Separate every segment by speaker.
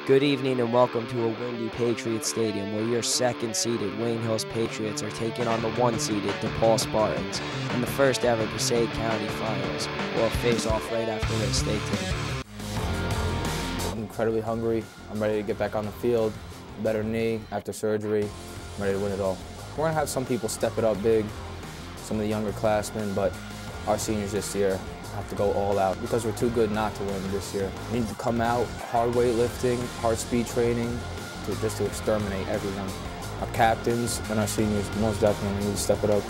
Speaker 1: Good evening and welcome to a windy Patriots Stadium where your second-seeded Wayne Hills Patriots are taking on the one-seeded Depaul Spartans in the first ever Passaic County Finals. We'll face off right after this. Stay tuned.
Speaker 2: I'm incredibly hungry. I'm ready to get back on the field. Better knee after surgery. I'm ready to win it all. We're going to have some people step it up big, some of the younger classmen, but our seniors this year have to go all out because we're too good not to win this year. We need to come out, hard weightlifting, hard speed training, just to exterminate everyone. Our captains and our seniors most definitely need to step it up.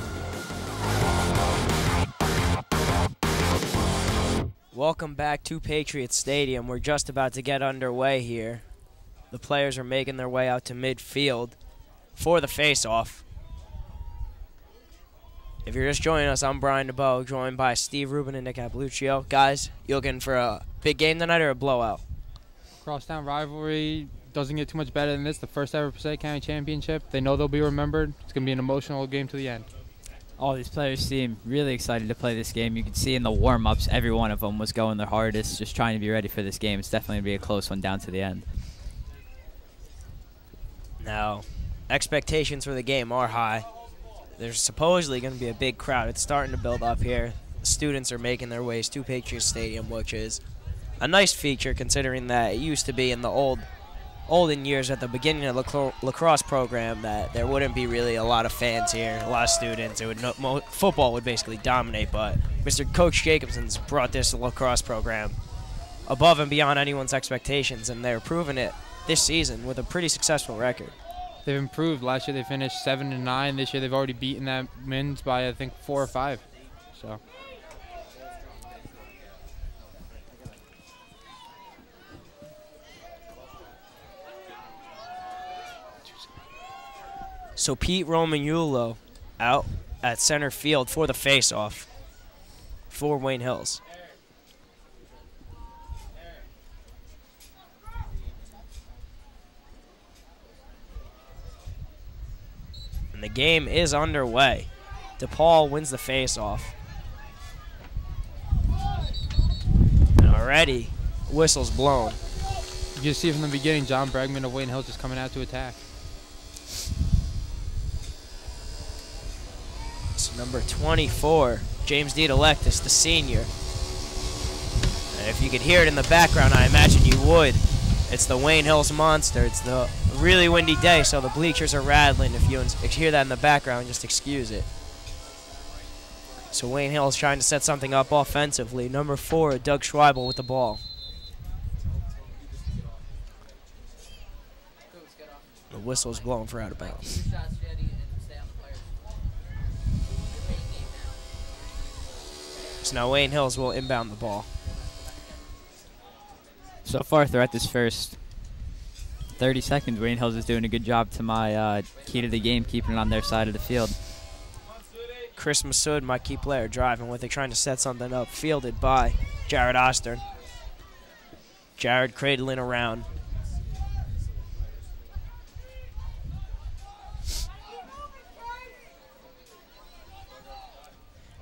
Speaker 1: Welcome back to Patriots Stadium. We're just about to get underway here. The players are making their way out to midfield for the face-off. If you're just joining us, I'm Brian Dubow, joined by Steve Rubin and Nick Appaluccio. Guys, you looking for a big game tonight or a blowout?
Speaker 3: Crosstown rivalry doesn't get too much better than this. The first ever Passaic County Championship. They know they'll be remembered. It's going to be an emotional game to the end.
Speaker 4: All these players seem really excited to play this game. You can see in the warm-ups, every one of them was going their hardest, just trying to be ready for this game. It's definitely going to be a close one down to the end.
Speaker 1: Now, expectations for the game are high. There's supposedly going to be a big crowd. It's starting to build up here. The students are making their ways to Patriots Stadium, which is a nice feature considering that it used to be in the olden years at the beginning of the lacrosse program that there wouldn't be really a lot of fans here, a lot of students. Football would basically dominate, but Mr. Coach Jacobson's brought this lacrosse program above and beyond anyone's expectations, and they're proving it this season with a pretty successful record.
Speaker 3: They've improved. Last year they finished 7-9. This year they've already beaten that men's by I think 4 or 5.
Speaker 1: So Pete Romanulo out at center field for the face-off for Wayne Hills. And the game is underway. Depaul wins the face-off. And already, whistle's blown.
Speaker 3: You can see from the beginning, John Bregman of Wayne Hills is coming out to attack.
Speaker 1: So number 24, James D. Delectus, the senior. And if you could hear it in the background, I imagine you would. It's the Wayne Hills Monster. It's the really windy day, so the bleachers are rattling. If you hear that in the background, just excuse it. So Wayne Hills trying to set something up offensively. Number 4, Doug Schweibel with the ball. The whistle's blowing for out of bounds. So now Wayne Hills will inbound the ball.
Speaker 4: So far throughout this first 30 seconds, Wayne Hills is doing a good job to my key to the game, keeping it on their side of the field.
Speaker 1: Chris Massoud, my key player, driving with it, trying to set something up, fielded by Jared Ostern. Jared cradling around.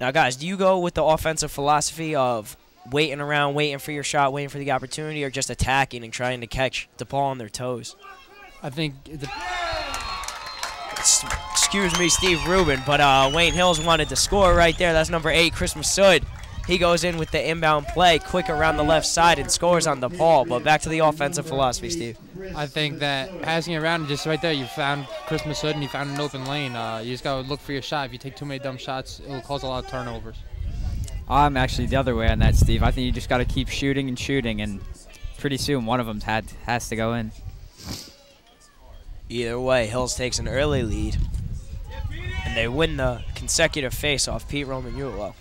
Speaker 1: Now, guys, do you go with the offensive philosophy of waiting around, waiting for your shot, waiting for the opportunity, or just attacking and trying to catch Depaul on their toes?
Speaker 3: I think
Speaker 1: excuse me, Steve Rubin, but Wayne Hills wanted to score right there. That's number 8, Chris Massoud. He goes in with the inbound play, quick around the left side, and scores on Depaul. But back to the offensive philosophy, Steve.
Speaker 3: I think that passing around, just right there, you found Chris Massoud and you found an open lane. You just got to look for your shot. If you take too many dumb shots, it will cause a lot of turnovers.
Speaker 4: I'm actually the other way on that, Steve. I think you just got to keep shooting and shooting, and pretty soon one of them has to go in.
Speaker 1: Either way, Hills takes an early lead, and they win the consecutive face-off, Pete Romanulo.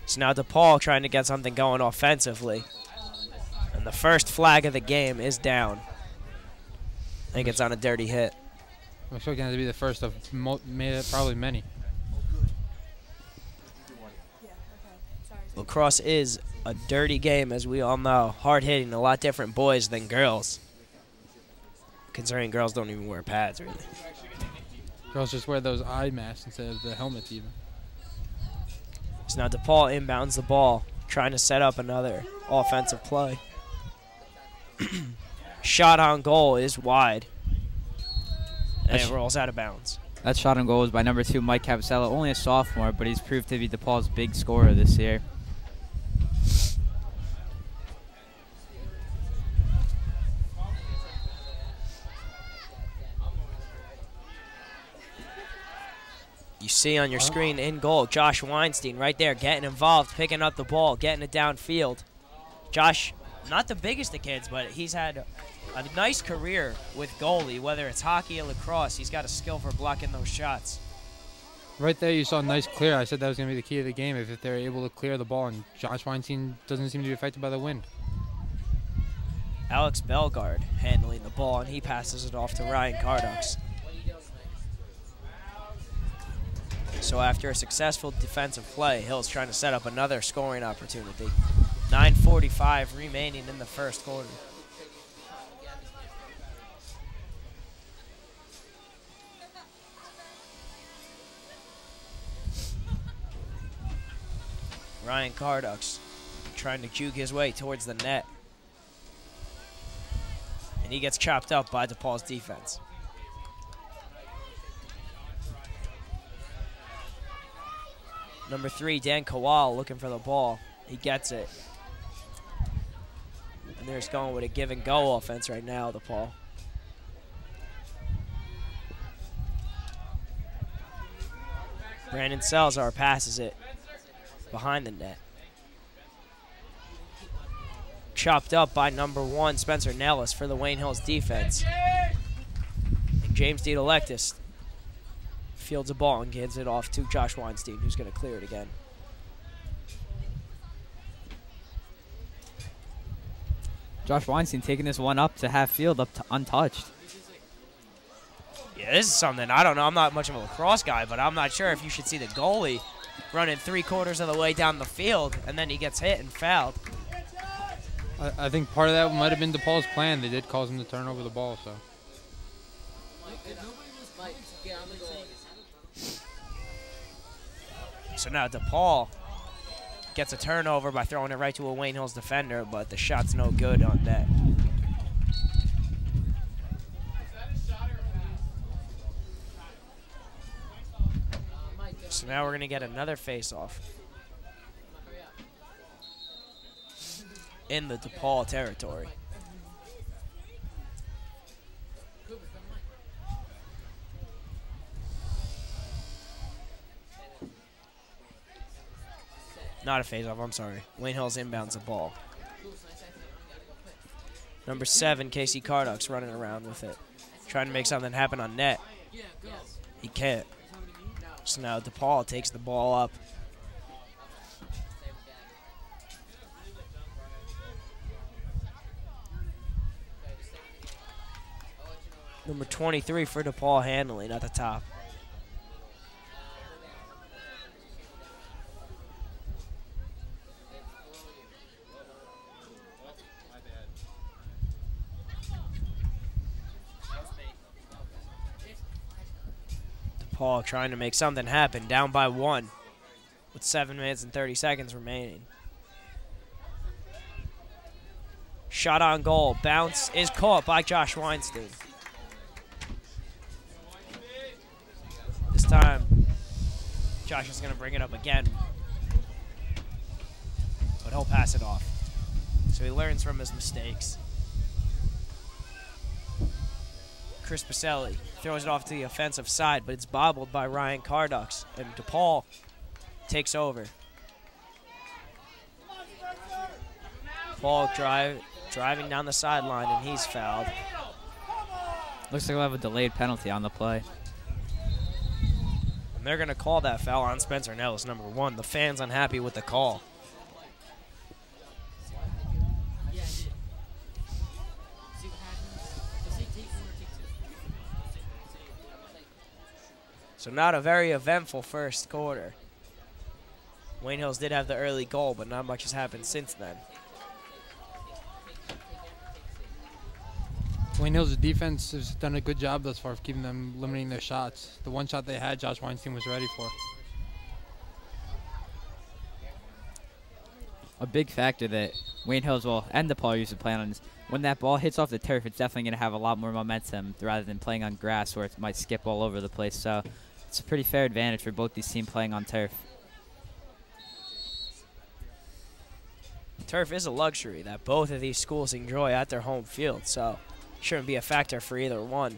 Speaker 1: So now Depaul trying to get something going offensively, and the first flag of the game is down. I think it's on a dirty hit.
Speaker 3: I'm expecting it to be the first of probably many.
Speaker 1: Lacrosse is a dirty game, as we all know. Hard-hitting, a lot different boys than girls. Considering girls don't even wear pads, really.
Speaker 3: Girls just wear those eye masks instead of the helmets, even.
Speaker 1: So now Depaul inbounds the ball, trying to set up another offensive play. Shot on goal is wide. And it rolls out of bounds.
Speaker 4: That shot on goal was by number 2, Mike Cavacella, only a sophomore, but he's proved to be DePaul's big scorer this year.
Speaker 1: You see on your screen in goal, Josh Weinstein right there getting involved, picking up the ball, getting it downfield. Josh, not the biggest of kids, but he's had a nice career with goalie, whether it's hockey or lacrosse. He's got a skill for blocking those shots.
Speaker 3: Right there, you saw a nice clear. I said that was going to be the key of the game if they're able to clear the ball, and Josh Weinstein doesn't seem to be affected by the wind.
Speaker 1: Alex Belgard handling the ball, and he passes it off to Ryan Cardux. So after a successful defensive play, Hill's trying to set up another scoring opportunity. 9:45 remaining in the first quarter. Ryan Cardux trying to juke his way towards the net. And he gets chopped up by DePaul's defense. Number 3, Dan Kowal looking for the ball. He gets it. And they're just going with a give and go offense right now, DePaul. Brandon Salzar passes it behind the net. Chopped up by number 1, Spencer Nellis for the Wayne Hills defense. And James Dedelectus fields a ball and gives it off to Josh Weinstein, who's going to clear it again.
Speaker 4: Josh Weinstein taking this one up to half field, up to untouched.
Speaker 1: Yeah, this is something, I don't know, I'm not much of a lacrosse guy, but I'm not sure if you should see the goalie running 3/4 of the way down the field, and then he gets hit and fouled.
Speaker 3: I think part of that might have been DePaul's plan. They did cause him to turn over the ball, so.
Speaker 1: So now DePaul gets a turnover by throwing it right to a Wayne Hills defender, but the shot's no good on net. So now we're going to get another face-off in the DePaul territory. Not a face-off, I'm sorry. Wayne Hills inbounds the ball. Number 7, Casey Cardux, running around with it. Trying to make something happen on net. He can't. So now DePaul takes the ball up. Number 23 for DePaul handling at the top. DePaul trying to make something happen, down by 1 with 7 minutes and 30 seconds remaining. Shot on goal, bounce is caught by Josh Weinstein. This time, Josh is going to bring it up again, but he'll pass it off. So he learns from his mistakes. Chris Pacelli throws it off to the offensive side, but it's bobbled by Ryan Cardux, and DePaul takes over. Paul driving down the sideline, and he's fouled.
Speaker 4: Looks like we'll have a delayed penalty on the play.
Speaker 1: And they're going to call that foul on Spencer Nellis, number 1. The fans unhappy with the call. So not a very eventful first quarter. Wayne Hills did have the early goal, but not much has happened since then.
Speaker 3: Wayne Hills' defense has done a good job thus far of keeping them limiting their shots. The one shot they had, Josh Weinstein was ready for.
Speaker 4: A big factor that Wayne Hills will and Depaul used to play on is when that ball hits off the turf, it's definitely going to have a lot more momentum rather than playing on grass where it might skip all over the place. So it's a pretty fair advantage for both these teams playing on turf.
Speaker 1: Turf is a luxury that both of these schools enjoy at their home field, so shouldn't be a factor for either one.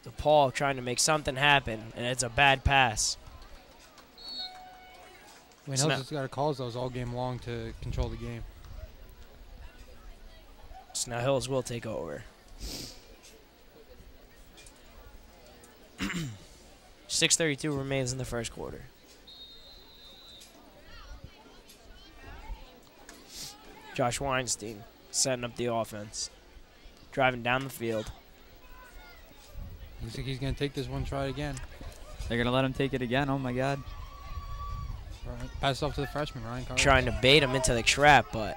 Speaker 1: Depaul trying to make something happen, and it's a bad pass.
Speaker 3: Wayne Hills has got to call those all game long to control the game.
Speaker 1: So now Hills will take over. 6:32 remains in the first quarter. Josh Weinstein setting up the offense, driving down the field.
Speaker 3: Looks like he's going to take this one, try it again.
Speaker 4: They're going to let him take it again. Oh, my God.
Speaker 3: Pass it off to the freshman, Ryan Carlos.
Speaker 1: Trying to bait him into the trap, but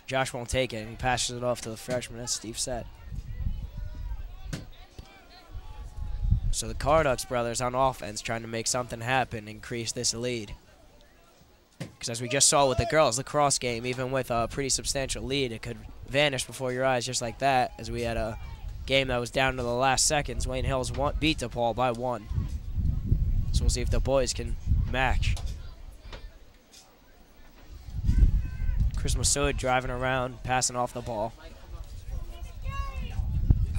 Speaker 1: Josh won't take it, and he passes it off to the freshman, as Steve said. So the Carducks brothers on offense trying to make something happen, increase this lead. Because as we just saw with the girls lacrosse game, even with a pretty substantial lead, it could vanish before your eyes just like that, as we had a game that was down to the last seconds. Wayne Hills beat Depaul by 1. So we'll see if the boys can match. Chris Massoud driving around, passing off the ball.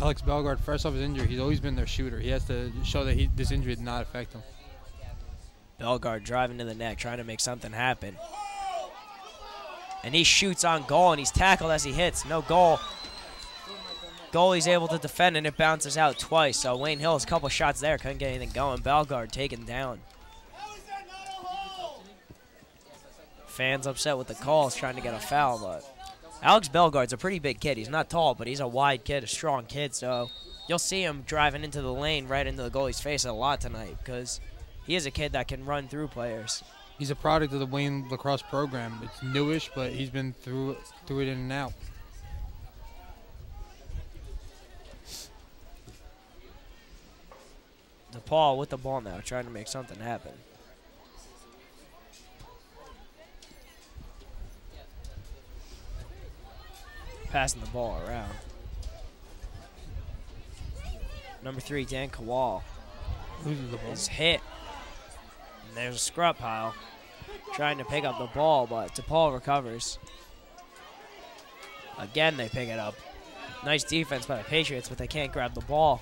Speaker 3: Alex Bellegarde, fresh off his injury, he's always been their shooter. He has to show that this injury did not affect him.
Speaker 1: Bellegarde driving to the net, trying to make something happen. And he shoots on goal, and he's tackled as he hits. No goal. Goalie's able to defend, and it bounces out twice. So Wayne Hills, a couple shots there, couldn't get anything going. Bellegarde taken down. Fans upset with the calls, trying to get a foul, but Alex Bellegarde's a pretty big kid. He's not tall, but he's a wide kid, a strong kid, so you'll see him driving into the lane right into the goalie's face a lot tonight because he is a kid that can run through players.
Speaker 3: He's a product of the Wayne lacrosse program. It's newish, but he's been through it in and out.
Speaker 1: Depaul with the ball now, trying to make something happen. Passing the ball around. Number 3, Dan Kowal. Is hit. And there's a scrub pile. Trying to pick up the ball, but Depaul recovers. Again, they pick it up. Nice defense by the Patriots, but they can't grab the ball.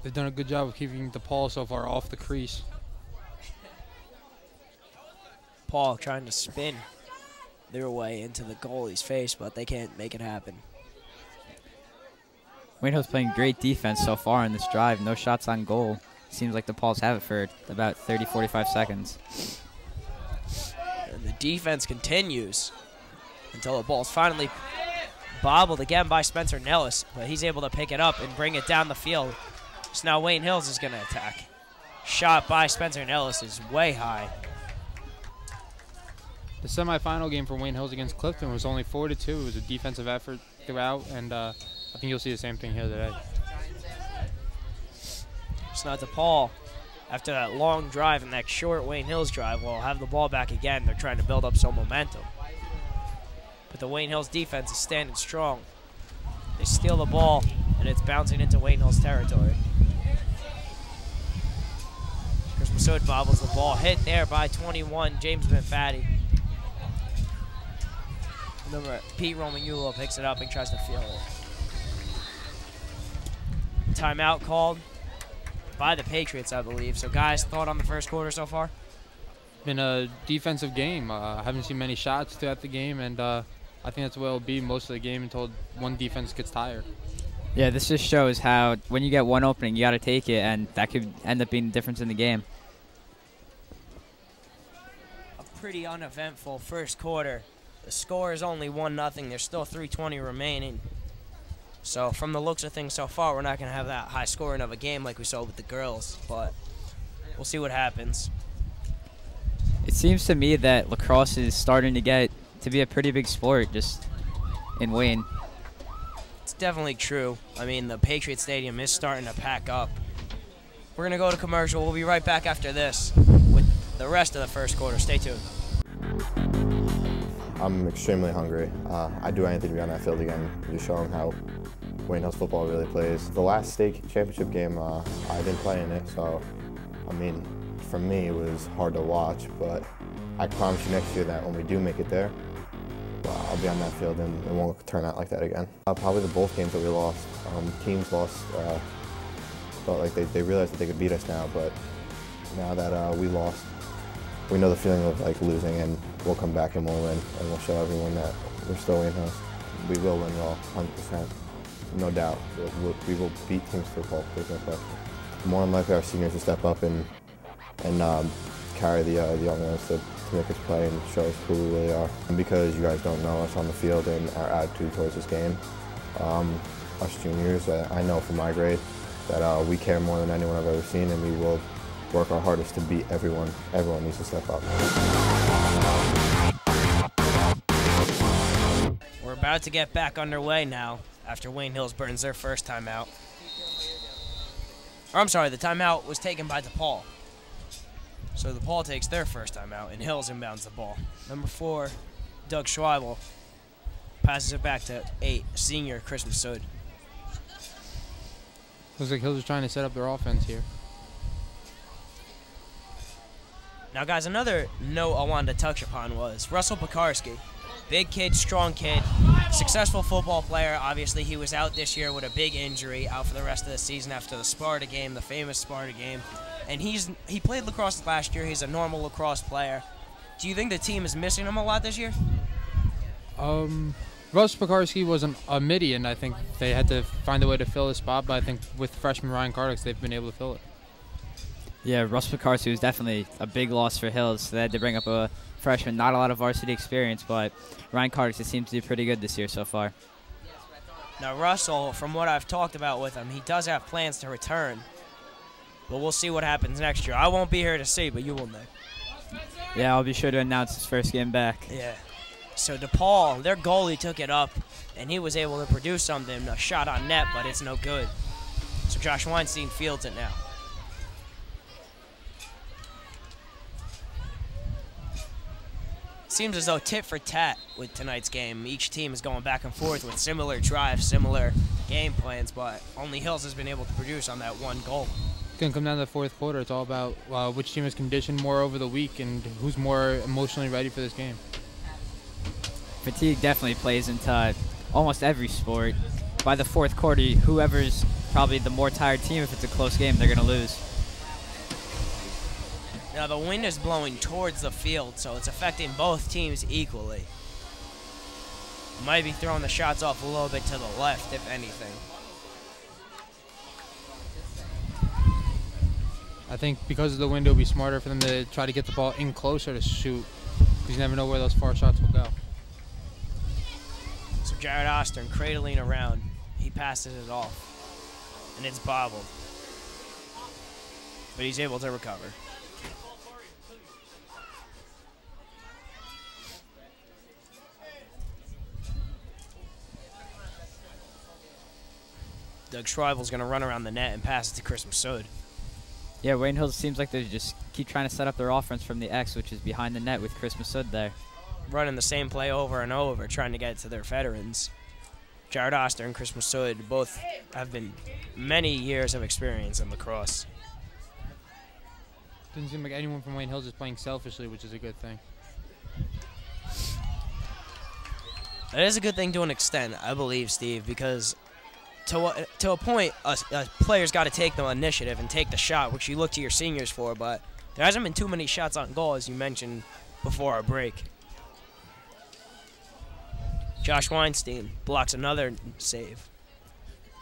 Speaker 3: They've done a good job of keeping Depaul so far off the crease.
Speaker 1: Paul trying to spin their way into the goalie's face, but they can't make it happen.
Speaker 4: Wayne Hills playing great defense so far in this drive. No shots on goal. Seems like the Pauls have it for about 30, 45 seconds.
Speaker 1: And the defense continues until the ball's finally bobbled again by Spencer Nellis, but he's able to pick it up and bring it down the field. So now Wayne Hills is going to attack. Shot by Spencer Nellis is way high.
Speaker 3: The semifinal game for Wayne Hills against Clifton was only 4-2. It was a defensive effort throughout, and I think you'll see the same thing here today.
Speaker 1: So now Depaul, after that long drive and that short Wayne Hills drive, will have the ball back again. They're trying to build up some momentum. But the Wayne Hills defense is standing strong. They steal the ball, and it's bouncing into Wayne Hills territory. Chris Massoud bobbles the ball. Hit there by 21, James Benfatti. Pete Romanulo picks it up and tries to field it. Timeout called by the Patriots, I believe. So, guys, thought on the first quarter so far?
Speaker 3: Been a defensive game. I haven't seen many shots throughout the game, and I think that's what it'll be most of the game until one defense gets tired.
Speaker 4: Yeah, this just shows how when you get one opening, you got to take it, and that could end up being the difference in the game.
Speaker 1: A pretty uneventful first quarter. The score is only 1-0. There's still 3:20 remaining. So from the looks of things so far, we're not going to have that high scoring of a game like we saw with the girls, but we'll see what happens.
Speaker 4: It seems to me that lacrosse is starting to get to be a pretty big sport just in Wayne.
Speaker 1: It's definitely true. I mean, the Patriot Stadium is starting to pack up. We're going to go to commercial. We'll be right back after this with the rest of the first quarter. Stay tuned.
Speaker 5: I'm extremely hungry. I'd do anything to be on that field again, just show them how Wayne Hills football really plays. The last state championship game, I didn't play in it, so, I mean, for me, it was hard to watch, but I promise you next year that when we do make it there, I'll be on that field and it won't turn out like that again. Probably the both games that we lost. Teams lost, felt like they realized that they could beat us now, but now that we lost, we know the feeling of like losing, and we'll come back and we'll win, and we'll show everyone that we're still Wayne Hills. We will win it all, 100%. No doubt. We will beat teams to the ball, there's no question. More than likely our seniors will step up and carry the young ones to make us play and show us who we really are. And because you guys don't know us on the field and our attitude towards this game, us juniors, I know from my grade that we care more than anyone I've ever seen, and we will work our hardest to beat everyone. Everyone needs to step up.
Speaker 1: We're about to get back underway now after Wayne Hills burns their first timeout. Or I'm sorry, the timeout was taken by Depaul. So Depaul takes their first timeout, and Hills inbounds the ball. Number 4, Doug Schweibel, passes it back to 8, senior Chris Massoud.
Speaker 3: Looks like Hills is trying to set up their offense here.
Speaker 1: Now, guys, another note I wanted to touch upon was Russell Pekarski. Big kid, strong kid, successful football player. Obviously, he was out this year with a big injury, out for the rest of the season after the Sparta game, the famous Sparta game. And he played lacrosse last year. He's a normal lacrosse player. Do you think the team is missing him a lot this year?
Speaker 3: Russ Pekarski was a midi, and I think they had to find a way to fill his spot, but I think with freshman Ryan Cardox, they've been able to fill it.
Speaker 4: Yeah, Russ Pekarski was definitely a big loss for Hills. They had to bring up a freshman, not a lot of varsity experience, but Ryan Cardox seems to do pretty good this year so far.
Speaker 1: Now, Russell, from what I've talked about with him, he does have plans to return. But we'll see what happens next year. I won't be here to see, but you will know.
Speaker 4: Yeah, I'll be sure to announce his first game back.
Speaker 1: Yeah. So Depaul, their goalie took it up, and he was able to produce something, a shot on net, but it's no good. So Josh Weinstein fields it now. Seems as though tit for tat with tonight's game. Each team is going back and forth with similar drives, similar game plans, but only Hills has been able to produce on that one goal.
Speaker 3: It's going to come down to the fourth quarter. It's all about which team is conditioned more over the week and who's more emotionally ready for this game.
Speaker 4: Fatigue definitely plays into almost every sport. By the fourth quarter, whoever's probably the more tired team, if it's a close game, they're going to lose.
Speaker 1: Now, the wind is blowing towards the field, so it's affecting both teams equally. Might be throwing the shots off a little bit to the left, if anything.
Speaker 3: I think because of the wind, it'll be smarter for them to try to get the ball in closer to shoot, because you never know where those far shots will go.
Speaker 1: So Jared Ostern cradling around. He passes it off, and it's bobbled. But he's able to recover. Doug Schweibel's going to run around the net and pass it to Chris Massoud.
Speaker 4: Yeah, Wayne Hills seems like they just keep trying to set up their offense from the X, which is behind the net with Chris Massoud there.
Speaker 1: Running the same play over and over, trying to get it to their veterans. Jared Oster and Chris Massoud both have been many years of experience in lacrosse.
Speaker 3: Doesn't seem like anyone from Wayne Hills is playing selfishly, which is a good thing.
Speaker 1: It is a good thing to an extent, I believe, Steve, because to a point, a player's got to take the initiative and take the shot, which you look to your seniors for, but there hasn't been too many shots on goal, as you mentioned before our break. Josh Weinstein blocks another save.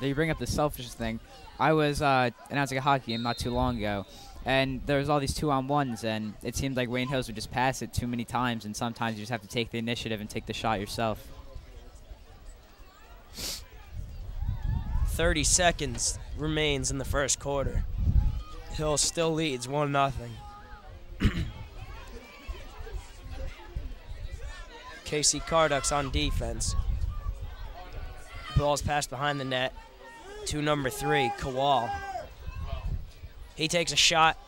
Speaker 4: You bring up the selfish thing. I was announcing a hockey game not too long ago, and there was all these 2-on-1s, and it seemed like Wayne Hills would just pass it too many times, and sometimes you just have to take the initiative and take the shot yourself.
Speaker 1: 30 seconds remains in the first quarter. Hill still leads 1-0. Casey Carduck's on defense. Ball's passed behind the net to number 3, Kowal. He takes a shot,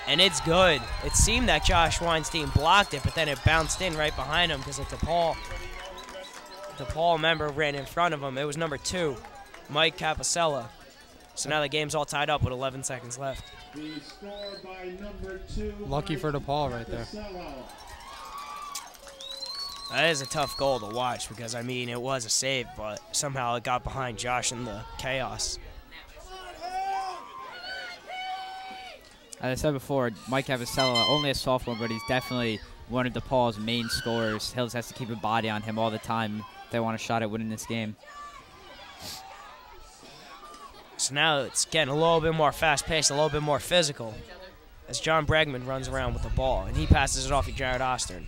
Speaker 1: and it's good. It seemed that Josh Weinstein blocked it, but then it bounced in right behind him because a DePaul member ran in front of him. It was number 2, Mike Capicella. So now the game's all tied up with 11 seconds left.
Speaker 3: Lucky for DePaul right there.
Speaker 1: That is a tough goal to watch because, I mean, it was a save, but somehow it got behind Josh in the chaos.
Speaker 4: As I said before, Mike Capicella, only a sophomore, but he's definitely one of DePaul's main scorers. Hills has to keep a body on him all the time if they want a shot at winning this game.
Speaker 1: So now it's getting a little bit more fast-paced, a little bit more physical as John Bregman runs around with the ball, and he passes it off to Jared Ostern.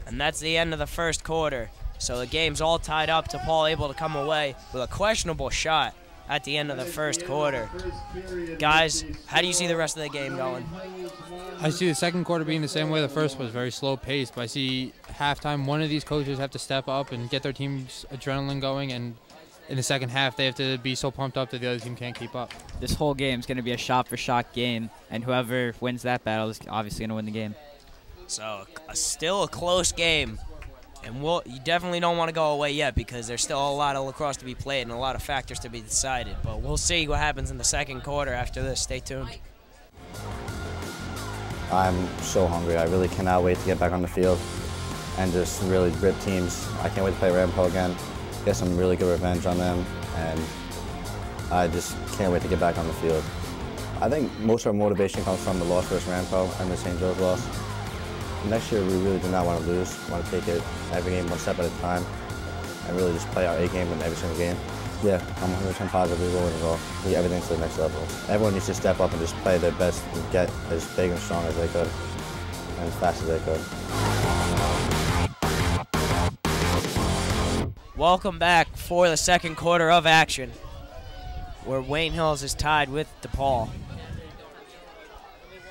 Speaker 1: And that's the end of the first quarter. So the game's all tied up. DePaul able to come away with a questionable shot at the end of the first quarter. Guys, how do you see the rest of the game going?
Speaker 3: I see the second quarter being the same way the first was, very slow paced. But I see halftime, one of these coaches have to step up and get their team's adrenaline going, and in the second half they have to be so pumped up that the other team can't keep up.
Speaker 4: This whole game is going to be a shot-for-shot game, and whoever wins that battle is obviously going to win the game.
Speaker 1: So still a close game, and you definitely don't want to go away yet because there's still a lot of lacrosse to be played and a lot of factors to be decided. But we'll see what happens in the second quarter after this. Stay tuned.
Speaker 6: I'm so hungry. I really cannot wait to get back on the field and just really rip teams. I can't wait to play Rampo again, get some really good revenge on them, and I just can't wait to get back on the field. I think most of our motivation comes from the loss versus Rampo and the St. Joe's loss. Next year, we really do not want to lose. We want to take it every game one step at a time and really just play our A game in every single game. Yeah, I'm 100% positive we will win it all. Take everything to the next level. Everyone needs to step up and just play their best and get as big and strong as they could and as fast as they could.
Speaker 1: Welcome back for the second quarter of action, where Wayne Hills is tied with DePaul.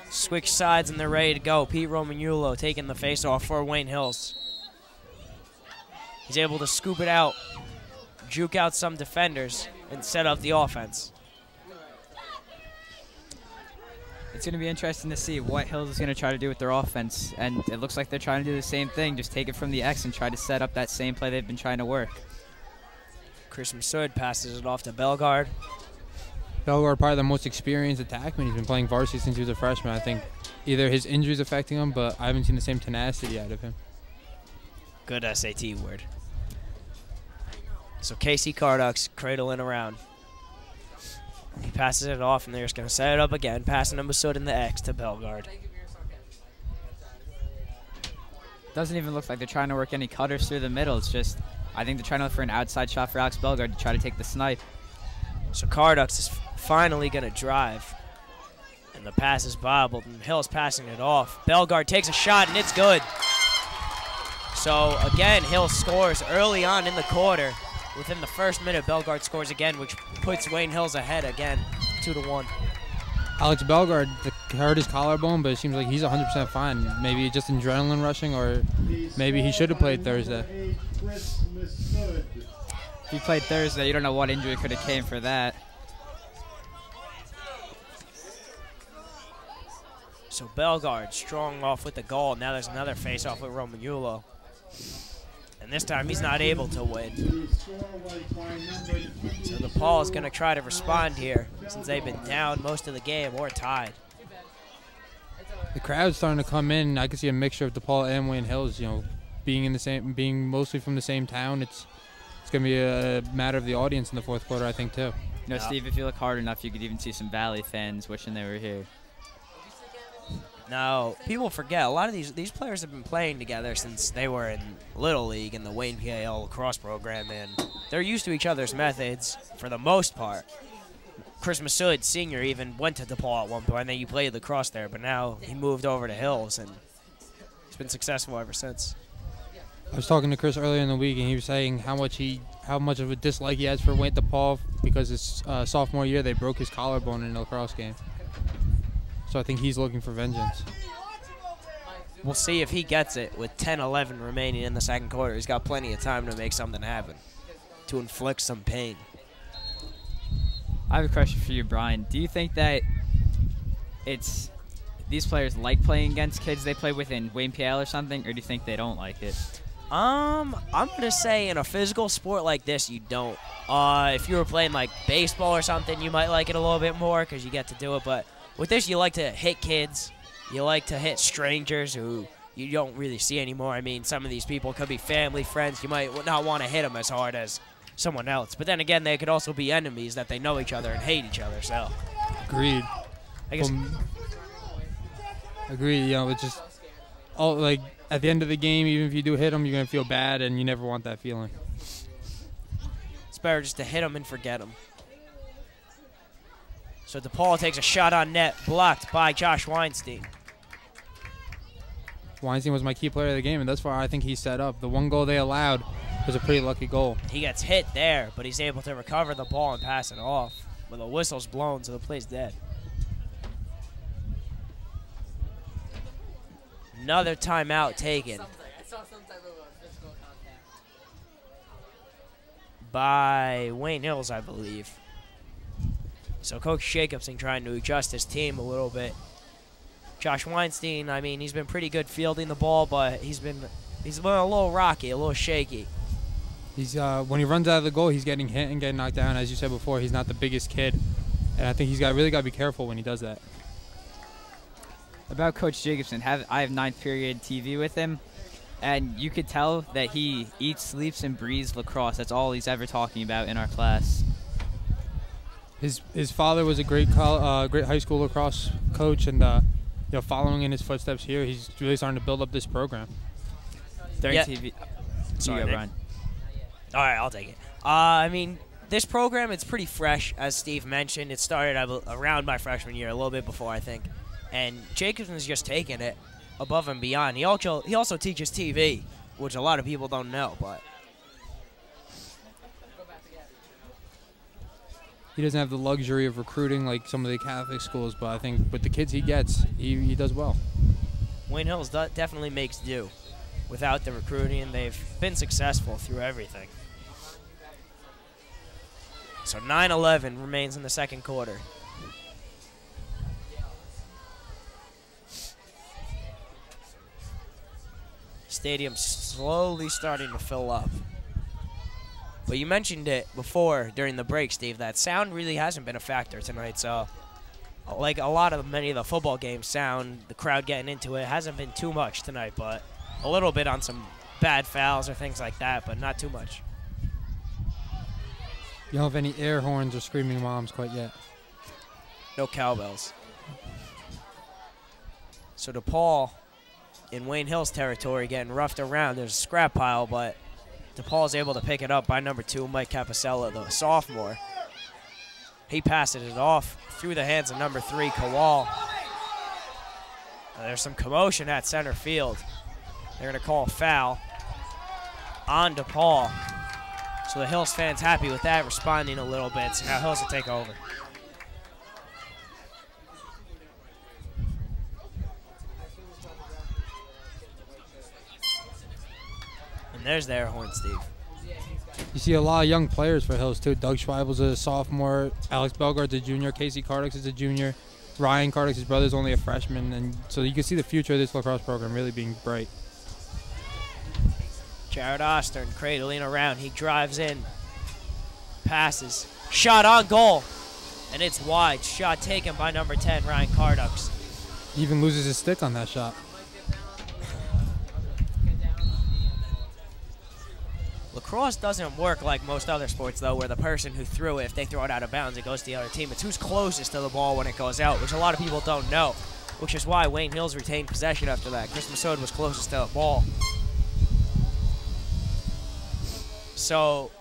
Speaker 1: Switch sides and they're ready to go. Pete Romagnolo taking the face-off for Wayne Hills. He's able to scoop it out, juke out some defenders, and set up the offense.
Speaker 4: It's going to be interesting to see what Hills is going to try to do with their offense, and it looks like they're trying to do the same thing, just take it from the X and try to set up that same play they've been trying to work.
Speaker 1: Chris Massoud passes it off to Bellegarde.
Speaker 3: Bellegarde, probably the most experienced attackman. He's been playing varsity since he was a freshman. I think either his injury's affecting him, but I haven't seen the same tenacity out of him.
Speaker 1: Good SAT word. So Casey Cardux cradling around. He passes it off, and they're just going to set it up again, passing to Massoud in the X to Bellegarde.
Speaker 4: Doesn't even look like they're trying to work any cutters through the middle. It's just, I think they're trying to look for an outside shot for Alex Bellegarde to try to take the snipe.
Speaker 1: So Cardux is finally going to drive. And the pass is bobbled, and Hill's passing it off. Bellegarde takes a shot, and it's good. So, again, Hill scores early on in the quarter. Within the first minute, Bellegarde scores again, which puts Wayne Hills ahead again, 2-1.
Speaker 3: Alex Bellegarde hurt his collarbone, but it seems like he's 100% fine. Maybe just adrenaline rushing, or maybe he should have played Thursday.
Speaker 4: If he played Thursday, you don't know what injury could have came for that.
Speaker 1: So Bellegarde strong off with the goal. Now there's another face-off with Romagnolo. And this time he's not able to win. So DePaul is going to try to respond here since they've been down most of the game or tied.
Speaker 3: The crowd's starting to come in. I can see a mixture of DePaul and Wayne Hills, you know, being mostly from the same town. It's going to be a matter of the audience in the fourth quarter, I think, too.
Speaker 4: You know, Steve, if you look hard enough, you could even see some Valley fans wishing they were here.
Speaker 1: Now, people forget, a lot of these players have been playing together since they were in Little League in the Wayne PAL lacrosse program, and they're used to each other's methods for the most part. Chris Massoud, senior, even went to DePaul at one point, and then he played lacrosse there, but now he moved over to Hills, and he's been successful ever since.
Speaker 3: I was talking to Chris earlier in the week, and he was saying how much of a dislike he has for Wayne DePaul because his sophomore year they broke his collarbone in a lacrosse game. So I think he's looking for vengeance.
Speaker 1: We'll see if he gets it with 10-11 remaining in the second quarter. He's got plenty of time to make something happen, to inflict some pain.
Speaker 4: I have a question for you, Brian. Do you think that these players like playing against kids they play with in Wayne PL or something, or do you think they don't like it?
Speaker 1: I'm gonna say in a physical sport like this, you don't. If you were playing like baseball or something, you might like it a little bit more because you get to do it. But with this, you like to hit kids. You like to hit strangers who you don't really see anymore. I mean, some of these people could be family, friends. You might not want to hit them as hard as someone else. But then again, they could also be enemies that they know each other and hate each other. So,
Speaker 3: Agreed.
Speaker 1: I guess.
Speaker 3: Agreed. You know, it's just all like at the end of the game, even if you do hit them, you're gonna feel bad, and you never want that feeling.
Speaker 1: It's better just to hit them and forget them. So Depaul takes a shot on net, blocked by Josh Weinstein.
Speaker 3: Weinstein was my key player of the game, and thus far I think he set up. The one goal they allowed was a pretty lucky goal.
Speaker 1: He gets hit there, but he's able to recover the ball and pass it off. But the whistle's blown, so the play's dead. Another timeout taken by Wayne Hills, I believe. So Coach Jacobson trying to adjust his team a little bit. Josh Weinstein, I mean, he's been pretty good fielding the ball, but he's been a little rocky, a little shaky.
Speaker 3: He's when he runs out of the goal, he's getting hit and getting knocked down. As you said before, he's not the biggest kid, and I think he's really got to be careful when he does that.
Speaker 4: About Coach Jacobson, I have ninth period TV with him, and you could tell that he eats, sleeps, and breathes lacrosse. That's all he's ever talking about in our class.
Speaker 3: His father was a great high school lacrosse coach, and you know, following in his footsteps here, he's really starting to build up this program.
Speaker 4: During
Speaker 1: Yeah.
Speaker 4: TV,
Speaker 1: Sorry,
Speaker 4: Brian.
Speaker 1: All right, I'll take it. I mean, this program, it's pretty fresh, as Steve mentioned. It started around my freshman year, a little bit before, I think. And Jacobson's just taking it above and beyond. He also teaches TV, which a lot of people don't know, but
Speaker 3: He doesn't have the luxury of recruiting like some of the Catholic schools, but I think with the kids he gets, he does well.
Speaker 1: Wayne Hills definitely makes do. Without the recruiting, they've been successful through everything. So 9-11 remains in the second quarter. Stadium's slowly starting to fill up. But you mentioned it before during the break, Steve, that sound really hasn't been a factor tonight. So, like many of the football games, sound, the crowd getting into it, hasn't been too much tonight, but a little bit on some bad fouls or things like that, but not too much.
Speaker 3: You don't have any air horns or screaming moms quite yet.
Speaker 1: No cowbells. So DePaul in Wayne Hills territory getting roughed around. There's a scrap pile, but DePaul's able to pick it up by number 2, Mike Capicella, the sophomore. He passes it off through the hands of number 3, Kowal. There's some commotion at center field. They're going to call a foul on DePaul. So the Hills fans happy with that, responding a little bit. So now Hills will take over. And there's the air horn, Steve.
Speaker 3: You see a lot of young players for Hills, too. Doug Schweibel's a sophomore. Alex Belgard's a junior. Casey Cardix is a junior. Ryan Cardix, his brother's only a freshman. And so you can see the future of this lacrosse program really being bright.
Speaker 1: Jared Ostern cradling around. He drives in. Passes. Shot on goal. And it's wide. Shot taken by number 10, Ryan Cardux.
Speaker 3: He even loses his stick on that shot.
Speaker 1: Lacrosse doesn't work like most other sports, though, where the person who threw it, if they throw it out of bounds, it goes to the other team. It's who's closest to the ball when it goes out, which a lot of people don't know, which is why Wayne Hills retained possession after that. Chris Massoud was closest to the ball. So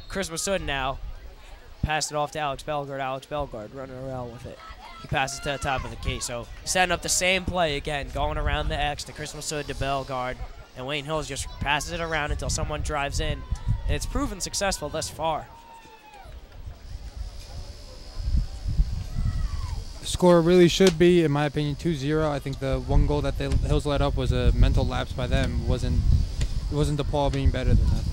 Speaker 1: Chris Massoud now passed it off to Alex Belgard. Alex Belgard running around with it. He passes to the top of the key. So setting up the same play again, going around the X to Chris Massoud to Belgard. And Wayne Hills just passes it around until someone drives in. And it's proven successful thus far.
Speaker 3: The score really should be, in my opinion, 2-0. I think the one goal that the Hills let up was a mental lapse by them. It wasn't DePaul being better than that.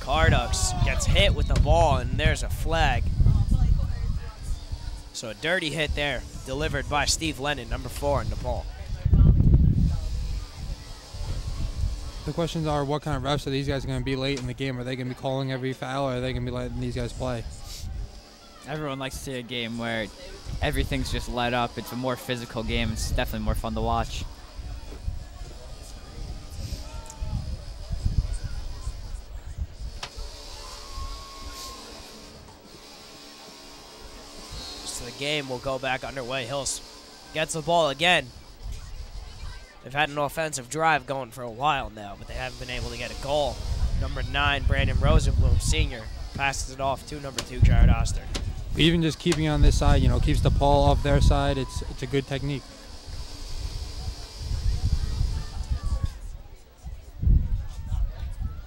Speaker 1: Cardux gets hit with the ball, and there's a flag. So a dirty hit there, delivered by Steve Lennon, number 4 in Depaul.
Speaker 3: The questions are, what kind of refs are these guys going to be late in the game? Are they going to be calling every foul, or are they going to be letting these guys play?
Speaker 4: Everyone likes to see a game where everything's just let up. It's a more physical game. It's definitely more fun to watch.
Speaker 1: So the game will go back underway. Hills gets the ball again. They've had an offensive drive going for a while now, but they haven't been able to get a goal. Number 9, Brandon Rosenblum, senior, passes it off to number 2, Jared Oster.
Speaker 3: Even just keeping it on this side, keeps the ball off their side. It's a good technique.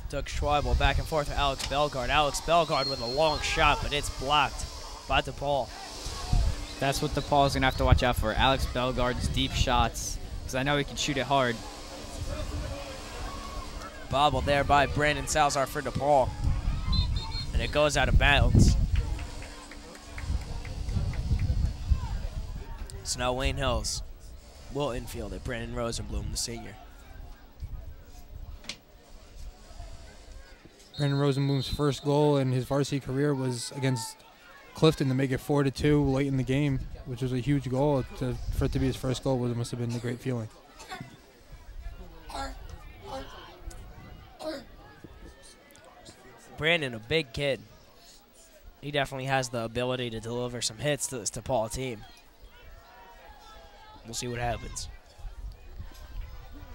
Speaker 1: Doug Schweibel back and forth with Alex Bellegarde. Alex Bellegarde with a long shot, but it's blocked by Depaul.
Speaker 4: That's what Depaul is going to have to watch out for. Alex Bellegarde's deep shots, because I know he can shoot it hard.
Speaker 1: Bobbled there by Brandon Salazar for Depaul. And it goes out of bounds. So now Wayne Hills will infield it. Brandon Rosenblum, the senior.
Speaker 3: Brandon Rosenblum's first goal in his varsity career was against Clifton to make it 4-2 late in the game, which was a huge goal. For it to be his first goal must have been a great feeling.
Speaker 1: Brandon, a big kid. He definitely has the ability to deliver some hits to this Depaul team. We'll see what happens.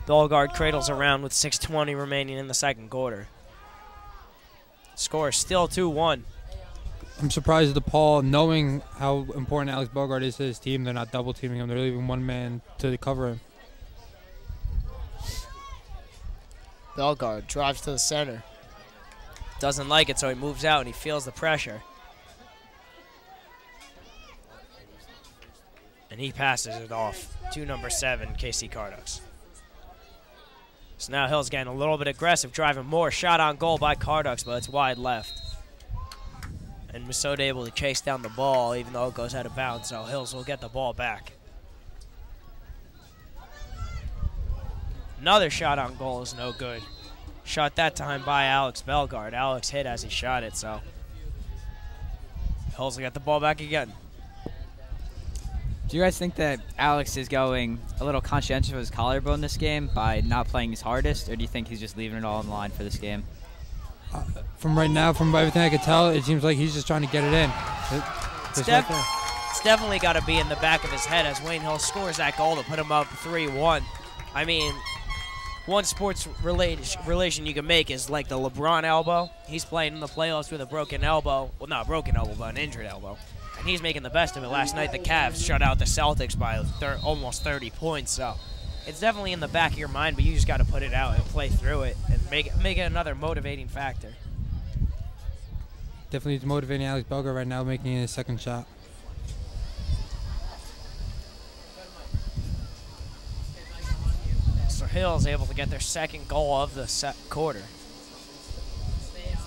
Speaker 1: Bellegarde cradles around with 6:20 remaining in the second quarter. Score is still 2-1.
Speaker 3: I'm surprised Depaul, knowing how important Alex Bellegarde is to his team, they're not double teaming him. They're leaving one man to cover him.
Speaker 1: Bellegarde drives to the center. Doesn't like it, so he moves out and he feels the pressure. And he passes it off to number 7, Casey Cardux. So now Hill's getting a little bit aggressive, driving more. Shot on goal by Cardux, but it's wide left. And Massoud able to chase down the ball, even though it goes out of bounds, so Hills will get the ball back. Another shot on goal is no good. Shot that time by Alex Bellegarde. Alex hit as he shot it, so Hills will get the ball back again.
Speaker 4: Do you guys think that Alex is going a little conscientious of his collarbone this game by not playing his hardest, or do you think he's just leaving it all in line for this game?
Speaker 3: From right now, from everything I could tell, it seems like he's just trying to get it in.
Speaker 1: It's definitely got to be in the back of his head as Wayne Hill scores that goal to put him up 3-1. I mean, one sports relation you can make is like the LeBron elbow. He's playing in the playoffs with a broken elbow. Well, not a broken elbow, but an injured elbow. And he's making the best of it. Last night, the Cavs shut out the Celtics by almost 30 points. So it's definitely in the back of your mind, but you just got to put it out and play through it and make it another motivating factor.
Speaker 3: Definitely is motivating Alex Bellegarde right now, making his second shot.
Speaker 1: So Hill's able to get their second goal of the quarter.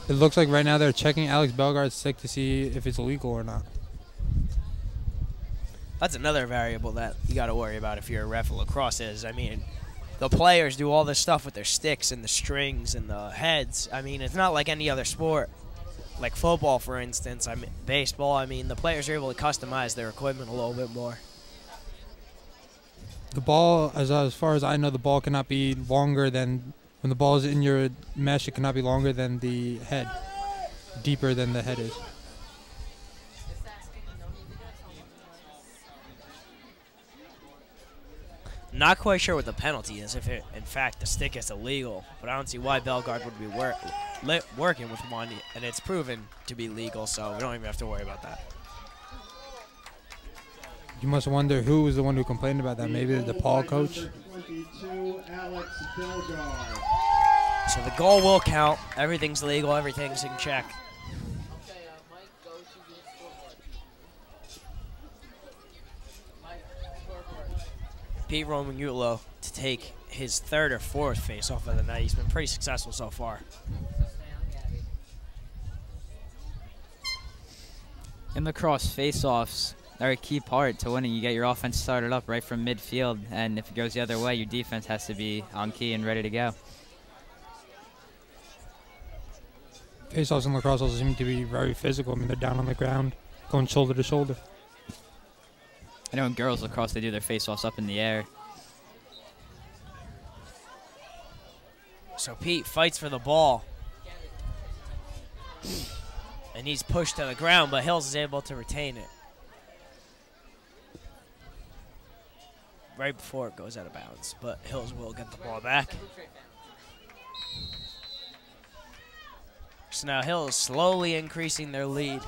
Speaker 3: It looks like right now they're checking Alex Bellegarde's stick to see if it's illegal or not.
Speaker 1: That's another variable that you got to worry about if you're a ref of lacrosse is. I mean, the players do all this stuff with their sticks and the strings and the heads. I mean, it's not like any other sport. Like football, for instance, baseball, the players are able to customize their equipment a little bit more.
Speaker 3: The ball, as far as I know, the ball cannot be longer than, when the ball is in your mesh, it cannot be longer than the head, deeper than the head is.
Speaker 1: Not quite sure what the penalty is if, in fact, the stick is illegal, but I don't see why Bellegarde would be working with one, and it's proven to be legal, so we don't even have to worry about that.
Speaker 3: You must wonder who was the one who complained about that. Maybe the Depaul coach?
Speaker 1: So the goal will count. Everything's legal. Everything's in check. Pete Romanulo to take his third or fourth face-off of the night. He's been pretty successful so far.
Speaker 4: In lacrosse, face-offs are a key part to winning. You get your offense started up right from midfield, and if it goes the other way, your defense has to be on key and ready to go.
Speaker 3: Face-offs in lacrosse also seem to be very physical. I mean, they're down on the ground, going shoulder to shoulder.
Speaker 4: I know in girls lacrosse, they do their face-offs up in the air.
Speaker 1: So Pete fights for the ball. And he's pushed to the ground, but Hills is able to retain it. Right before it goes out of bounds, but Hills will get the ball back. So now Hills slowly increasing their lead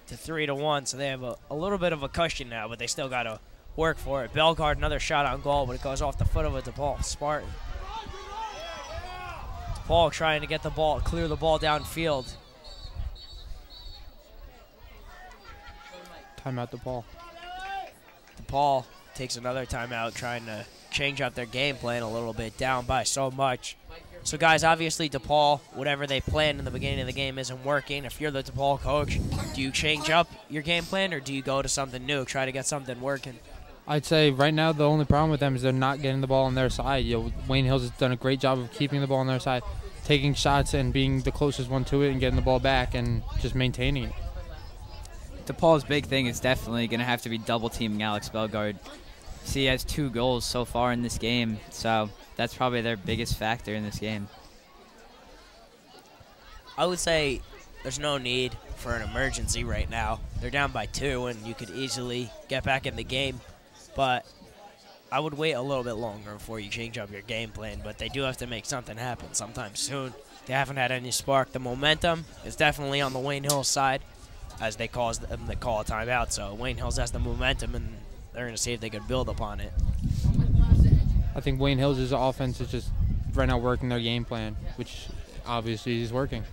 Speaker 1: to 3-1, so they have a little bit of a cushion now, but they still got to work for it. Bellegarde, another shot on goal, but it goes off the foot of a Depaul Spartan. Depaul trying to get the ball, clear the ball downfield.
Speaker 3: Timeout Depaul.
Speaker 1: Depaul takes another timeout, trying to change up their game plan a little bit, down by so much. So, guys, obviously Depaul, whatever they planned in the beginning of the game isn't working. If you're the Depaul coach, do you change up your game plan or do you go to something new, try to get something working?
Speaker 3: I'd say right now the only problem with them is they're not getting the ball on their side. Wayne Hills has done a great job of keeping the ball on their side, taking shots and being the closest one to it and getting the ball back and just maintaining it.
Speaker 4: DePaul's big thing is definitely going to have to be double-teaming Alex Bellegarde. See, he has 2 goals so far in this game, so that's probably their biggest factor in this game.
Speaker 1: I would say there's no need for an emergency right now. They're down by 2, and you could easily get back in the game. But I would wait a little bit longer before you change up your game plan. But they do have to make something happen sometime soon. They haven't had any spark. The momentum is definitely on the Wayne Hills side, as they call a timeout. So Wayne Hills has the momentum, and they're going to see if they could build upon it.
Speaker 3: I think Wayne Hills' offense is just right now working their game plan, which obviously is working.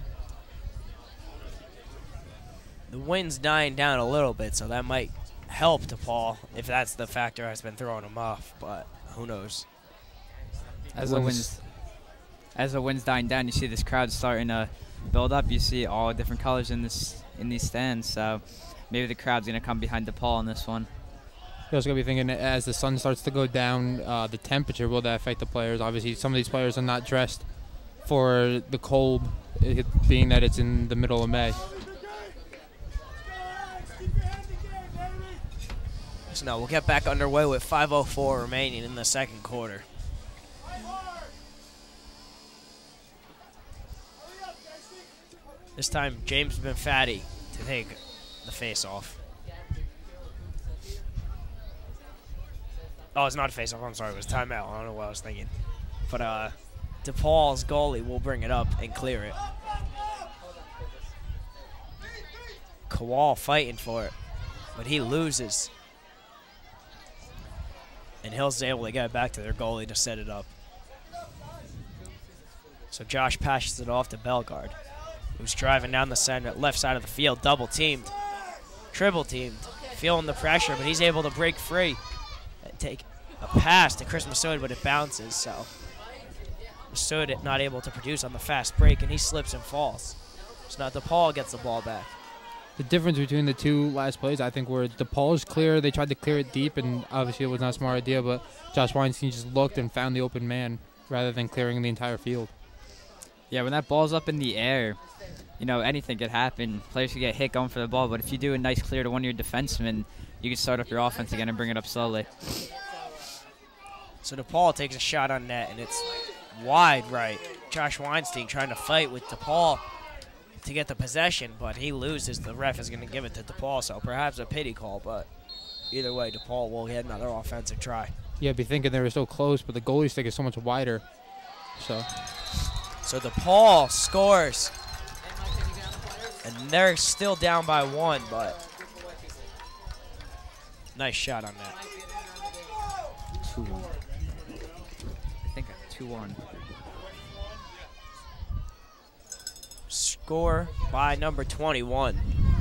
Speaker 1: The wind's dying down a little bit, so that might help DePaul if that's the factor that's been throwing them off, but who knows.
Speaker 4: As the wind's dying down, you see this crowd starting to build up. You see all different colors in these stands, so maybe the crowd's going to come behind DePaul on this one.
Speaker 3: You're also going to be thinking, as the sun starts to go down, the temperature, will that affect the players? Obviously, some of these players are not dressed for the cold, being that it's in the middle of May.
Speaker 1: So now we'll get back underway with 5:04 remaining in the second quarter. This time, James Benfatti to take the face-off. Oh, it's not a face-off. I'm sorry. It was timeout. I don't know what I was thinking. But DePaul's goalie will bring it up and clear it. Kowal fighting for it, but he loses. And Hills is able to get it back to their goalie to set it up. So Josh passes it off to Bellegarde, who's driving down the center, left side of the field, double-teamed, triple-teamed, feeling the pressure, but he's able to break free and take a pass to Chris Massoud, but it bounces, so Massoud not able to produce on the fast break, and he slips and falls. So now DePaul gets the ball back.
Speaker 3: The difference between the two last plays, I think, were DePaul's clear. They tried to clear it deep, and obviously it was not a smart idea, but Josh Weinstein just looked and found the open man rather than clearing the entire field.
Speaker 4: Yeah, when that ball's up in the air, you know, anything could happen. Players could get hit going for the ball, but if you do a nice clear to one of your defensemen, you can start up your offense again and bring it up slowly.
Speaker 1: So DePaul takes a shot on net, and it's wide right. Josh Weinstein trying to fight with DePaul to get the possession, but he loses. The ref is going to give it to DePaul, so perhaps a pity call, but either way, DePaul will get another offensive try.
Speaker 3: Yeah, be thinking they were so close, but the goalie stick is so much wider. So
Speaker 1: DePaul scores, and they're still down by 1, but nice shot on that.
Speaker 4: 2-1. I think 2-1.
Speaker 1: Score by number 21.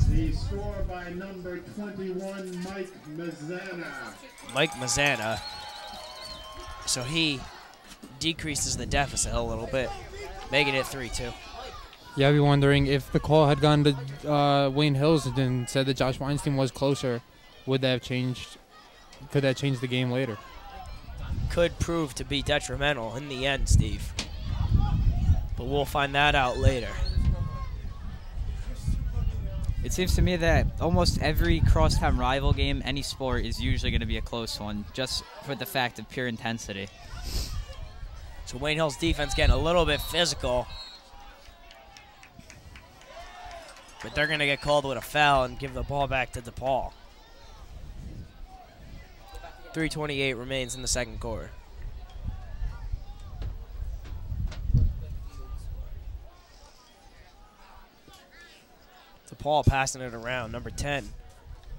Speaker 7: The score by number 21, Mike Mazzana.
Speaker 1: Mike Mazzana. So he decreases the deficit a little bit, making it 3-2.
Speaker 3: Yeah, I'd be wondering if the call had gone to Wayne Hills and said that Josh Weinstein was closer, would that have changed? Could that change the game later?
Speaker 1: Could prove to be detrimental in the end, Steve. But we'll find that out later.
Speaker 4: It seems to me that almost every crosstown rival game, any sport, is usually going to be a close one, just for the fact of pure intensity.
Speaker 1: So Wayne Hill's defense getting a little bit physical. But they're going to get called with a foul and give the ball back to Depaul. 3:28 remains in the second quarter. Depaul passing it around. Number 10,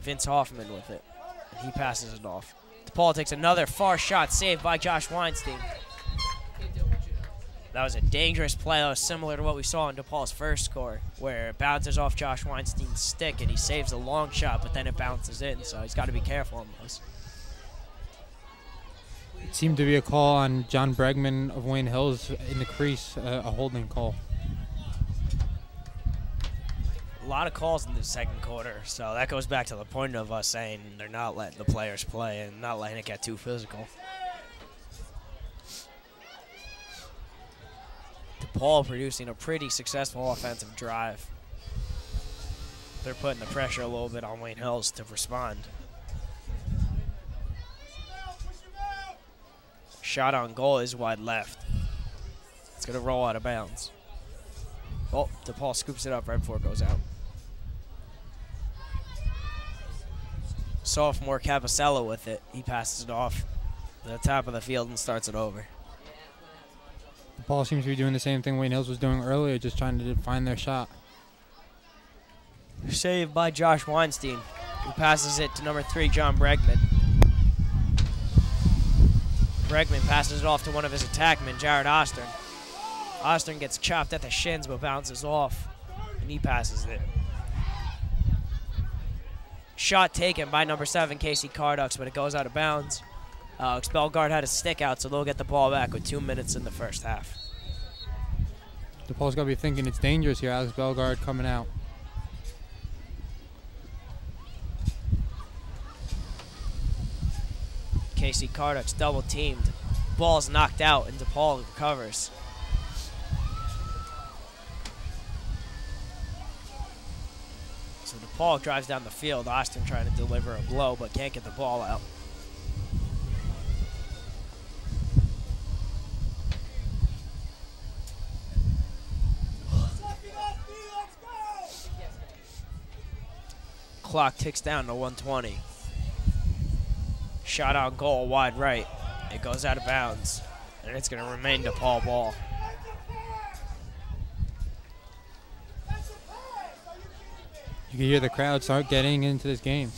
Speaker 1: Vince Hoffman with it. And he passes it off. Depaul takes another far shot saved by Josh Weinstein. That was a dangerous play. That was similar to what we saw in Depaul's first score, where it bounces off Josh Weinstein's stick and he saves a long shot, but then it bounces in, so he's got to be careful on those.
Speaker 3: It seemed to be a call on John Bregman of Wayne Hills in the crease, a holding call.
Speaker 1: A lot of calls in the second quarter, so that goes back to the point of us saying they're not letting the players play and not letting it get too physical. Depaul producing a pretty successful offensive drive. They're putting the pressure a little bit on Wayne Hills to respond. Shot on goal is wide left. It's going to roll out of bounds. Oh, Depaul scoops it up right before it goes out. Sophomore Capicella with it. He passes it off the top of the field and starts it over.
Speaker 3: Depaul seems to be doing the same thing Wayne Hills was doing earlier, just trying to find their shot.
Speaker 1: Saved by Josh Weinstein, who passes it to number 3, John Bregman. Bregman passes it off to one of his attackmen, Jared Ostern. Ostern gets chopped at the shins but bounces off, and he passes it. Shot taken by number 7, Casey Cardux, but it goes out of bounds. Alex Bellegarde had a stick out, so they'll get the ball back with 2 minutes in the first half.
Speaker 3: Depaul's got to be thinking it's dangerous here. Alex Bellegarde coming out.
Speaker 1: Casey Cardux double teamed. Ball's knocked out, and Depaul recovers. So Depaul drives down the field. Austin trying to deliver a blow, but can't get the ball out. Clock ticks down to 1:20. Shot on goal, wide right. It goes out of bounds, and it's going to remain Depaul ball.
Speaker 3: You can hear the crowd start getting into this game.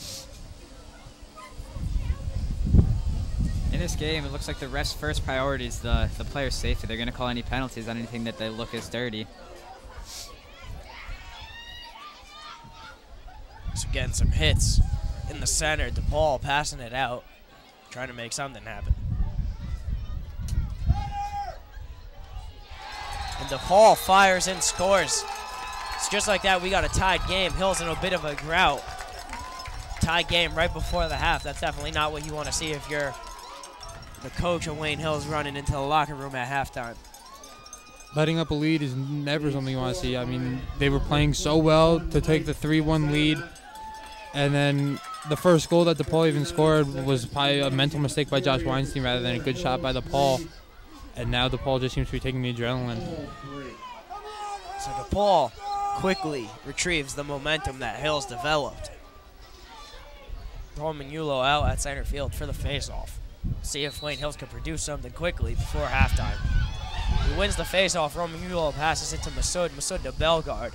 Speaker 4: In this game, it looks like the ref's first priority is the player's safety. They're going to call any penalties on anything that they look as dirty.
Speaker 1: So getting some hits in the center. Depaul passing it out, trying to make something happen. And Depaul fires and scores. It's just like that, we got a tied game. Hill's in a bit of a drought. Tied game right before the half. That's definitely not what you want to see if you're the coach of Wayne Hills running into the locker room at halftime.
Speaker 3: Letting up a lead is never something you want to see. I mean, they were playing so well to take the 3-1 lead. And then the first goal that Depaul even scored was probably a mental mistake by Josh Weinstein rather than a good shot by Depaul. And now Depaul just seems to be taking the adrenaline.
Speaker 1: So Depaul quickly retrieves the momentum that Hills developed. Romanulo out at center field for the faceoff. See if Wayne Hills can produce something quickly before halftime. He wins the faceoff. Romanulo passes it to Masoud. Masoud to Bellegarde.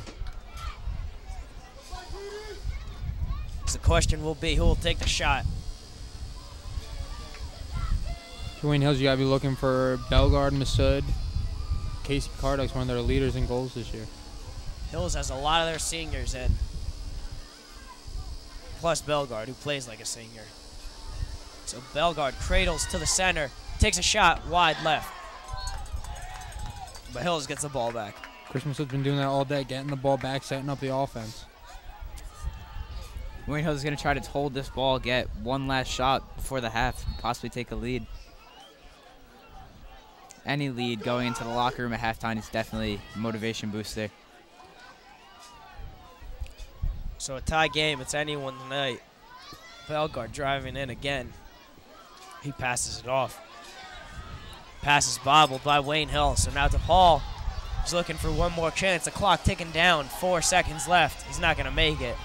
Speaker 1: So the question will be, who will take the shot?
Speaker 3: For Wayne Hills, you got to be looking for Bellegarde, Masoud, Casey Cardux, one of their leaders in goals this year.
Speaker 1: Hills has a lot of their seniors in. Plus Bellegarde, who plays like a senior. So Bellegarde cradles to the center, takes a shot wide left. But Hills gets the ball back.
Speaker 3: Christmas has been doing that all day, getting the ball back, setting up the offense.
Speaker 4: Wayne Hills is going to try to hold this ball, get one last shot before the half, possibly take a lead. Any lead going into the locker room at halftime is definitely a motivation booster.
Speaker 1: So a tie game, it's anyone tonight. Bellegarde driving in again. He passes it off. Pass is bobbled by Wayne Hill. So now Depaul is looking for one more chance. The clock ticking down, 4 seconds left. He's not going to make it.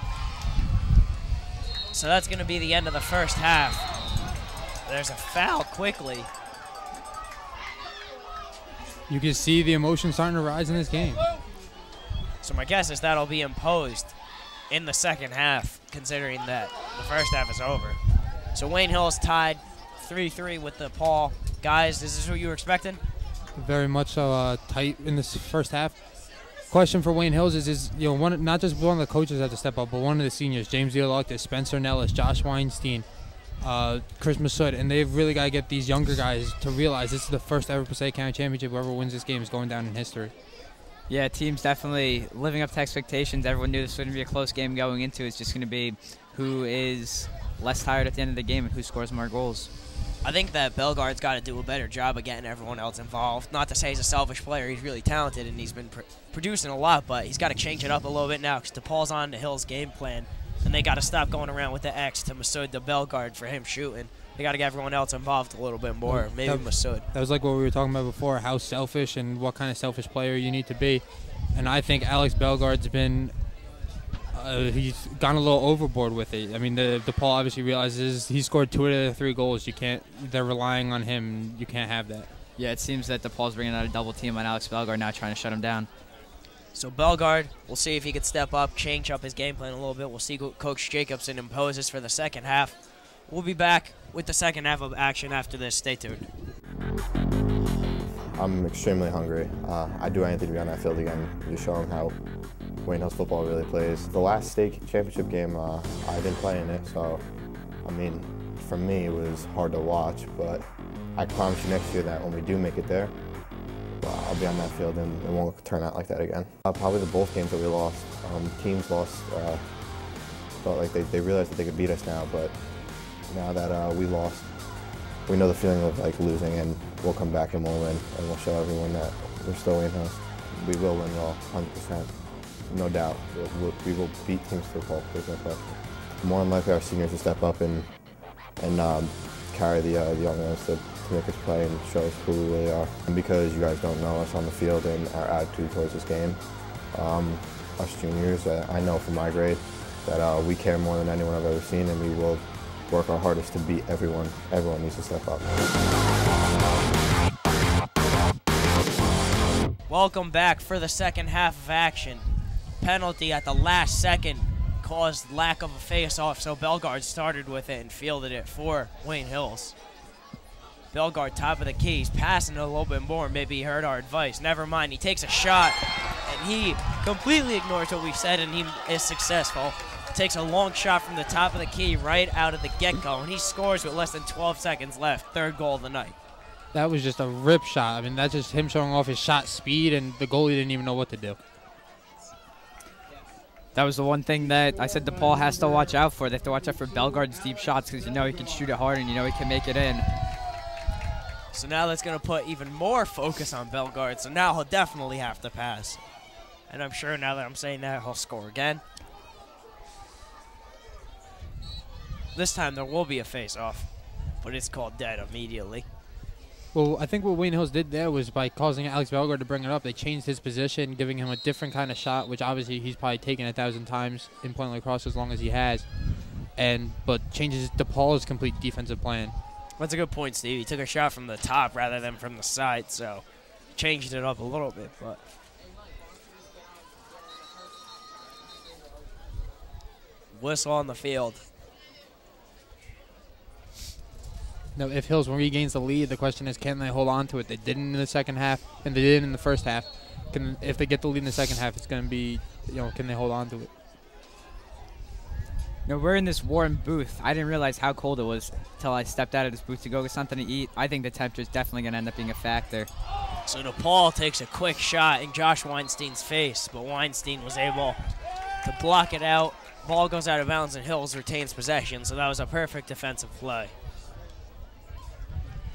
Speaker 1: So that's going to be the end of the first half. There's a foul quickly.
Speaker 3: You can see the emotion starting to rise in this game.
Speaker 1: So my guess is that'll be imposed in the second half, considering that the first half is over. So Wayne Hill's tied 3-3 with Depaul. Guys, is this what you were expecting?
Speaker 3: Very much so tight in this first half. Question for Wayne Hills is not just one of the coaches have to step up, but one of the seniors, James Dialoctis, Spencer Nellis, Josh Weinstein, Chris Massoud, and they've really got to get these younger guys to realize this is the first ever Passaic County Championship. Whoever wins this game is going down in history.
Speaker 4: Yeah, team's definitely living up to expectations. Everyone knew this wouldn't be a close game going into. It's just going to be who is less tired at the end of the game and who scores more goals.
Speaker 1: I think that Bellegarde's got to do a better job of getting everyone else involved. Not to say he's a selfish player. He's really talented, and he's been producing a lot, but he's got to change it up a little bit now because DePaul's on to Hill's game plan, and they got to stop going around with the X to Massoud to Bellegarde for him shooting. They got to get everyone else involved a little bit more, maybe Massoud.
Speaker 3: That was like what we were talking about before, how selfish and what kind of selfish player you need to be. And I think Alex Bellegarde's been he's gone a little overboard with it. I mean, DePaul obviously realizes he scored 2 out of the 3 goals. They're relying on him. You can't have that.
Speaker 4: Yeah, it seems that DePaul's bringing out a double team on Alex Bellegarde now, trying to shut him down.
Speaker 1: So Bellegarde, we'll see if he could step up, change up his game plan a little bit. We'll see what Coach Jacobson imposes for the second half. We'll be back with the second half of action after this. Stay tuned.
Speaker 5: I'm extremely hungry. I'd do anything to be on that field again, just show them how Wayne Hills football really plays. The last state championship game, I didn't play in it, so, I mean, for me, it was hard to watch, but I promise you next year that when we do make it there, I'll be on that field and it won't turn out like that again. Probably the both games that we lost. Teams lost, felt like they realized that they could beat us now, but now that we lost, we know the feeling of like losing, and we'll come back and we'll win, and we'll show everyone that we're still Wayne Hills. We will win it all, 100%. No doubt. We will beat teams to the pole, there's no question. More than likely our seniors to step up and carry the young ones to make us play and show us who we really are. And because you guys don't know us on the field and our attitude towards this game, us juniors, I know from my grade that we care more than anyone I've ever seen, and we will work our hardest to beat everyone. Everyone needs to step up.
Speaker 1: Welcome back for the second half of action. Penalty at the last second caused lack of a face-off, so Bellegarde started with it and fielded it for Wayne Hills. Bellegarde, top of the key, he's passing it a little bit more. Maybe he heard our advice. Never mind, he takes a shot, and he completely ignores what we said, and he is successful. Takes a long shot from the top of the key right out of the get-go, and he scores with less than 12 seconds left. Third goal of the night.
Speaker 3: That was just a rip shot. I mean, that's just him showing off his shot speed, and the goalie didn't even know what to do.
Speaker 4: That was the one thing that I said DePaul has to watch out for. They have to watch out for Bellegarde's deep shots because you know he can shoot it hard and you know he can make it in.
Speaker 1: So now that's going to put even more focus on Bellegarde. So now he'll definitely have to pass. And I'm sure now that I'm saying that, he'll score again. This time there will be a face-off, but it's called dead immediately.
Speaker 3: Well, I think what Wayne Hills did there was by causing Alex Bellegarde to bring it up, they changed his position, giving him a different kind of shot, which obviously he's probably taken 1,000 times in playing lacrosse as long as he has, but changes DePaul's complete defensive plan.
Speaker 1: That's a good point, Steve. He took a shot from the top rather than from the side, so changed it up a little bit, but whistle on the field.
Speaker 3: Now, if Hills regains the lead, the question is, can they hold on to it? They didn't in the second half, and they did in the first half. If they get the lead in the second half, it's going to be, can they hold on to it?
Speaker 4: You know, we're in this warm booth. I didn't realize how cold it was until I stepped out of this booth to go get something to eat. I think the temperature is definitely going to end up being a factor.
Speaker 1: So Depaul takes a quick shot in Josh Weinstein's face, but Weinstein was able to block it out. Ball goes out of bounds and Hills retains possession, so that was a perfect defensive play.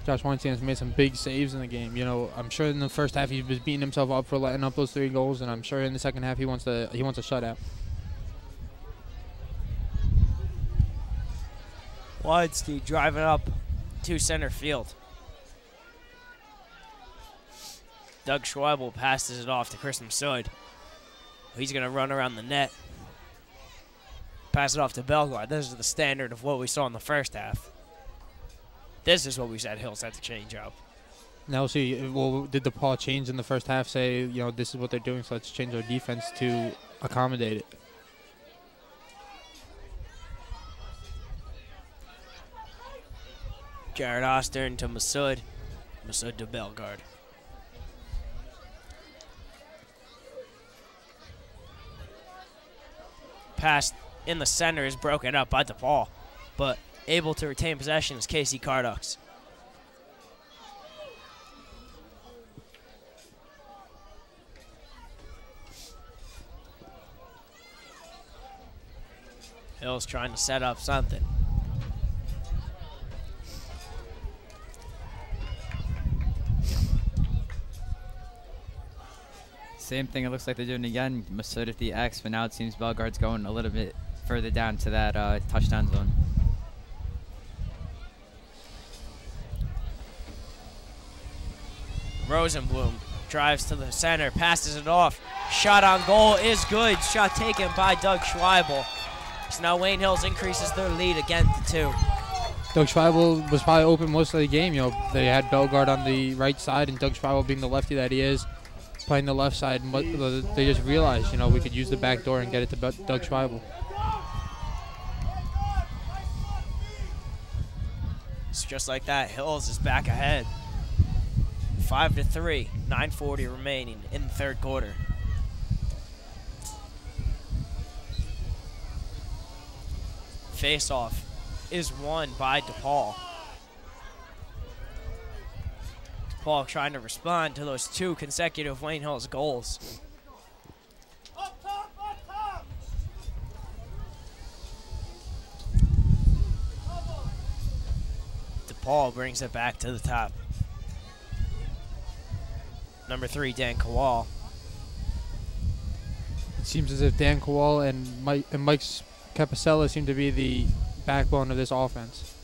Speaker 3: Josh Weinstein has made some big saves in the game. You know, I'm sure in the first half he was beating himself up for letting up those 3 goals, and I'm sure in the second half he wants a shutout.
Speaker 1: Weinstein driving up to center field. Doug Schweibel passes it off to Chris Massoud. He's going to run around the net. Pass it off to Bellegarde. This is the standard of what we saw in the first half. This is what we said Hills had to change up.
Speaker 3: Now we'll see. Well, did DePaul change in the first half? Say, you know, this is what they're doing, so let's change our defense to accommodate it.
Speaker 1: Jared Ostern to Massoud. Massoud to Bellegarde. Pass in the center is broken up by DePaul, but able to retain possession is Casey Cardux. Hill's trying to set up something.
Speaker 4: Same thing it looks like they're doing again. Massoud at the X, but now it seems Bellegarde's going a little bit further down to that touchdown zone.
Speaker 1: Rosenblum drives to the center, passes it off. Shot on goal is good. Shot taken by Doug Schweibel. So now Wayne Hills increases their lead again to 2.
Speaker 3: Doug Schweibel was probably open most of the game. You know, they had Bellegarde on the right side, and Doug Schweibel, being the lefty that he is, playing the left side. And they just realized, you know, we could use the back door and get it to Doug Schweibel.
Speaker 1: So just like that, Hills is back ahead. 5-3, 9:40 remaining in the third quarter. Face-off is won by DePaul. DePaul trying to respond to those 2 consecutive Wayne Hills goals. DePaul brings it back to the top. Number 3, Dan Kowal.
Speaker 3: It seems as if Dan Kowal and Mike Capicella seem to be the backbone of this offense.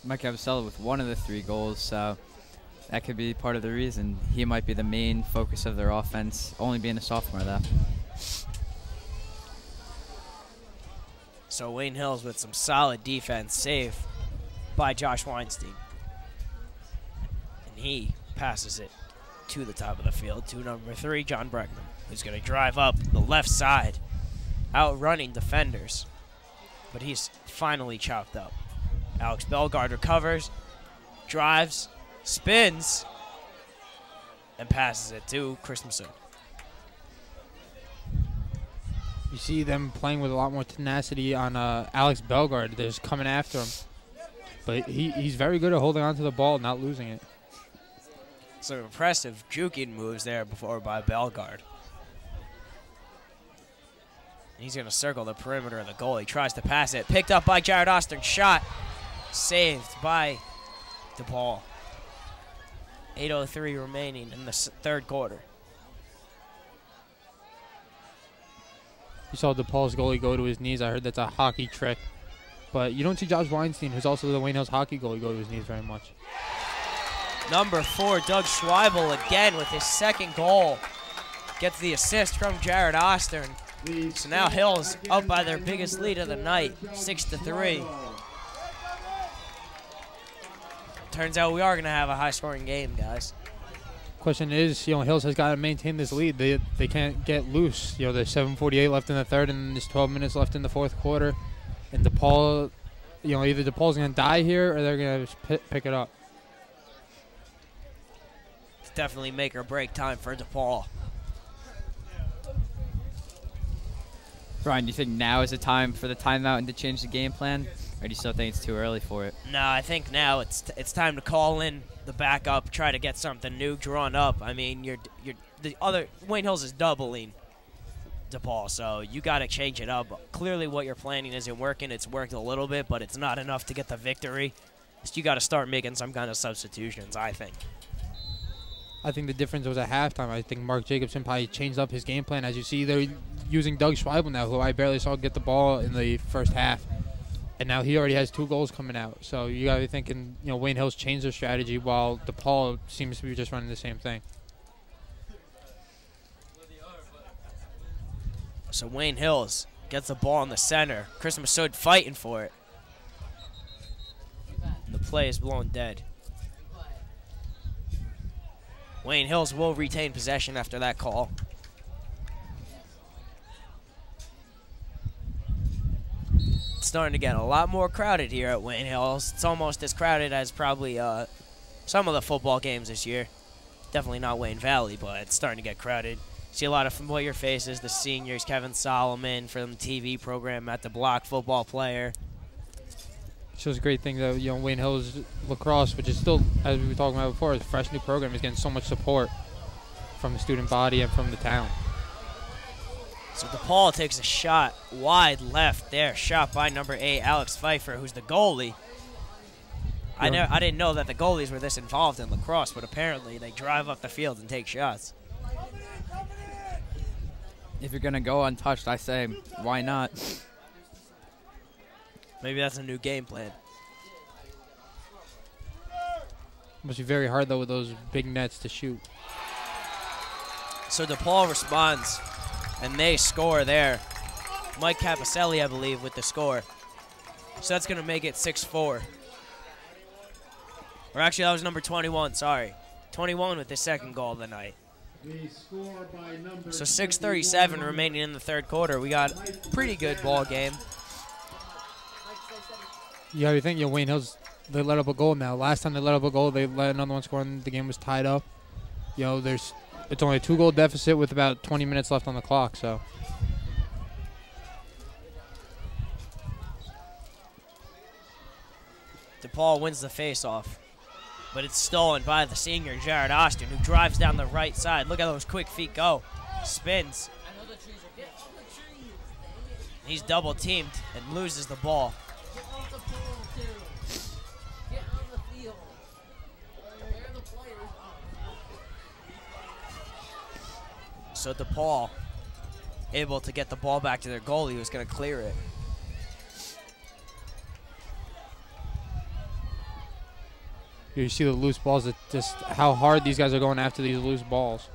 Speaker 4: Mike Capicella with 1 of the 3 goals, so that could be part of the reason. He might be the main focus of their offense, only being a sophomore, though.
Speaker 1: So Wayne Hills with some solid defense, save by Josh Weinstein. And he passes it to the top of the field to number 3, John Breckman, who's going to drive up the left side, outrunning defenders. But he's finally chopped up. Alex Bellegarde recovers, drives, spins, and passes it to Chris Massoud.
Speaker 3: You see them playing with a lot more tenacity on Alex Bellegarde. They're just coming after him. But he's very good at holding on to the ball, not losing it.
Speaker 1: Some impressive juking moves there before by Bellegarde. He's going to circle the perimeter of the goal. He tries to pass it. Picked up by Jared Ostern. Shot saved by DePaul. 8:03 remaining in the third quarter.
Speaker 3: You saw DePaul's goalie go to his knees. I heard that's a hockey trick. But you don't see Josh Weinstein, who's also the Wayne Hills hockey goalie, go to his knees very much.
Speaker 1: Number 4, Doug Schweibel again with his second goal. Gets the assist from Jared Ostern. So now Hills up by their biggest lead of the night, 6-3. Turns out we are going to have a high-scoring game, guys.
Speaker 3: Question is, you know, Hills has got to maintain this lead. They can't get loose. You know, there's 7:48 left in the third, and there's 12 minutes left in the fourth quarter. And DePaul, you know, either DePaul's going to die here or they're going to pick it up.
Speaker 1: It's definitely make or break time for DePaul.
Speaker 4: Brian, do you think now is the time for the timeout and to change the game plan? Or do you still think it's too early for it?
Speaker 1: No, I think now it's time to call in the backup, try to get something new drawn up. I mean, the other Wayne Hills is doubling Depaul, so you got to change it up. Clearly, what you're planning isn't working. It's worked a little bit, but it's not enough to get the victory. So you got to start making some kind of substitutions, I think.
Speaker 3: I think the difference was at halftime. I think Mark Jacobson probably changed up his game plan. As you see, they're using Doug Schweibel now, who I barely saw get the ball in the first half. And now he already has 2 goals coming out. So you got to be thinking, Wayne Hills changed their strategy while DePaul seems to be just running the same thing.
Speaker 1: So Wayne Hills gets the ball in the center. Chris Massoud fighting for it. And the play is blown dead. Wayne Hills will retain possession after that call. It's starting to get a lot more crowded here at Wayne Hills. It's almost as crowded as probably some of the football games this year. Definitely not Wayne Valley, but it's starting to get crowded. See a lot of familiar faces, the seniors, Kevin Solomon from the TV program at the Block, football player.
Speaker 3: Shows a great thing that Wayne Hills lacrosse, which is still, as we were talking about before, is a fresh new program, is getting so much support from the student body and from the town.
Speaker 1: So DePaul takes a shot wide left there, shot by number 8, Alex Pfeiffer, who's the goalie. I didn't know that the goalies were this involved in lacrosse, but apparently they drive up the field and take shots.
Speaker 4: If you're going to go untouched, I say, why not?
Speaker 1: Maybe that's a new game plan.
Speaker 3: Must be very hard, though, with those big nets to shoot.
Speaker 1: So DePaul responds, and they score there. Mike Capicelli, I believe, with the score. So that's going to make it 6-4. Or actually, that was number 21, sorry. 21 with the second goal of the night. So 6:37 remaining in the third quarter. We got a pretty good ball game.
Speaker 3: Yeah, you think Wayne Hills, they let up a goal now. Last time they let up a goal, they let another one score and the game was tied up. It's only a 2-goal deficit with about 20 minutes left on the clock, so.
Speaker 1: DePaul wins the face-off, but it's stolen by the senior, Jared Austin, who drives down the right side. Look at those quick feet go. Spins. He's double-teamed and loses the ball. So DePaul able to get the ball back to their goalie, who's going to clear it.
Speaker 3: You see the loose balls, just how hard these guys are going after these loose balls.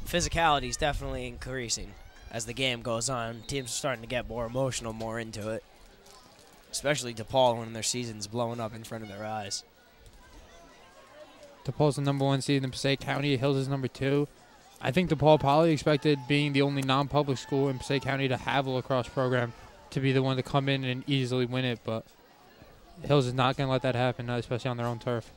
Speaker 1: Physicality is definitely increasing as the game goes on. Teams are starting to get more emotional, more into it. Especially DePaul when their season's blowing up in front of their eyes.
Speaker 3: DePaul's the #1 seed in Passaic County. Hills is #2. I think DePaul probably expected, being the only non-public school in Passaic County to have a lacrosse program, to be the one to come in and easily win it, but Hills is not going to let that happen, especially on their own turf.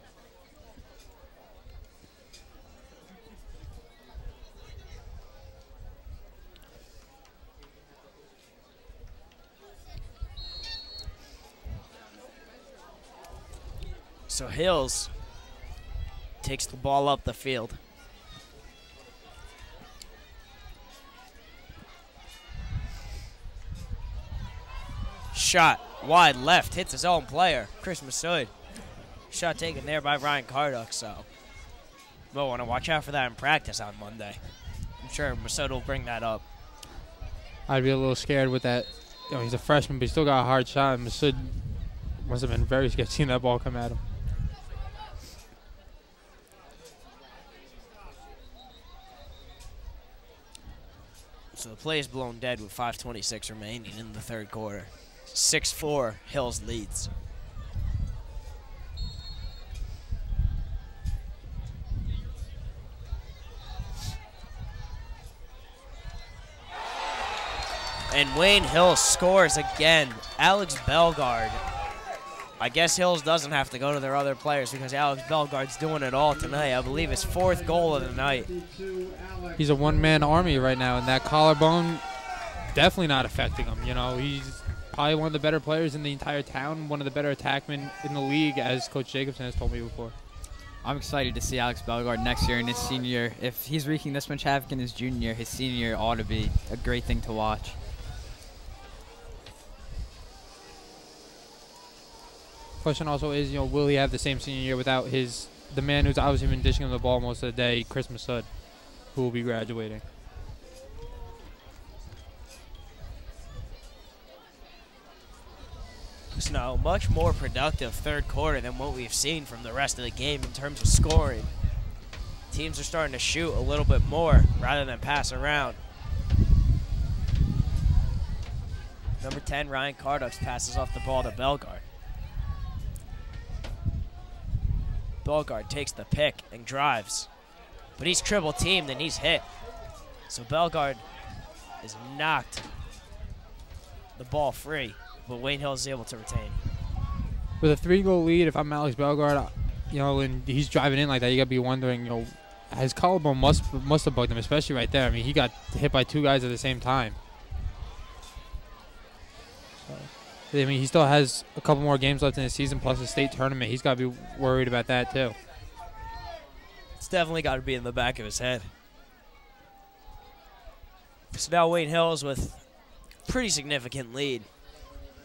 Speaker 1: So Hills takes the ball up the field. Shot wide left, hits his own player, Chris Massoud. Shot taken there by Ryan Carduck, so we'll want to watch out for that in practice on Monday. I'm sure Massoud will bring that up.
Speaker 3: I'd be a little scared with that. He's a freshman, but he still got a hard shot. Massoud must have been very scared seeing that ball come at him.
Speaker 1: So the play is blown dead with 5:26 remaining in the third quarter. 6-4, Hills leads. And Wayne Hills scores again. Alex Bellegarde. I guess Hills doesn't have to go to their other players because Alex Bellegarde's doing it all tonight. I believe his 4th goal of the night.
Speaker 3: He's a one-man army right now, and that collarbone definitely not affecting him. probably one of the better players in the entire town, one of the better attackmen in the league, as Coach Jacobson has told me before.
Speaker 4: I'm excited to see Alex Bellegarde next year in his senior year. If he's wreaking this much havoc in his junior year, his senior year ought to be a great thing to watch.
Speaker 3: Question also is, will he have the same senior year without the man who's obviously been dishing him the ball most of the day, Chris Massoud, who will be graduating.
Speaker 1: Now, much more productive third quarter than what we've seen from the rest of the game in terms of scoring. Teams are starting to shoot a little bit more rather than pass around. Number 10, Ryan Cardux, passes off the ball to Bellegarde. Bellegarde takes the pick and drives, but he's triple teamed and he's hit. So Bellegarde is knocked the ball free, but Wayne Hills is able to retain.
Speaker 3: With a 3-goal lead, if I'm Alex Bellegarde, and he's driving in like that, you got to be wondering, his collarbone must have bugged him, especially right there. I mean, he got hit by 2 guys at the same time. So, I mean, he still has a couple more games left in the season, plus a state tournament. He's got to be worried about that, too.
Speaker 1: It's definitely got to be in the back of his head. So now Wayne Hills with pretty significant lead.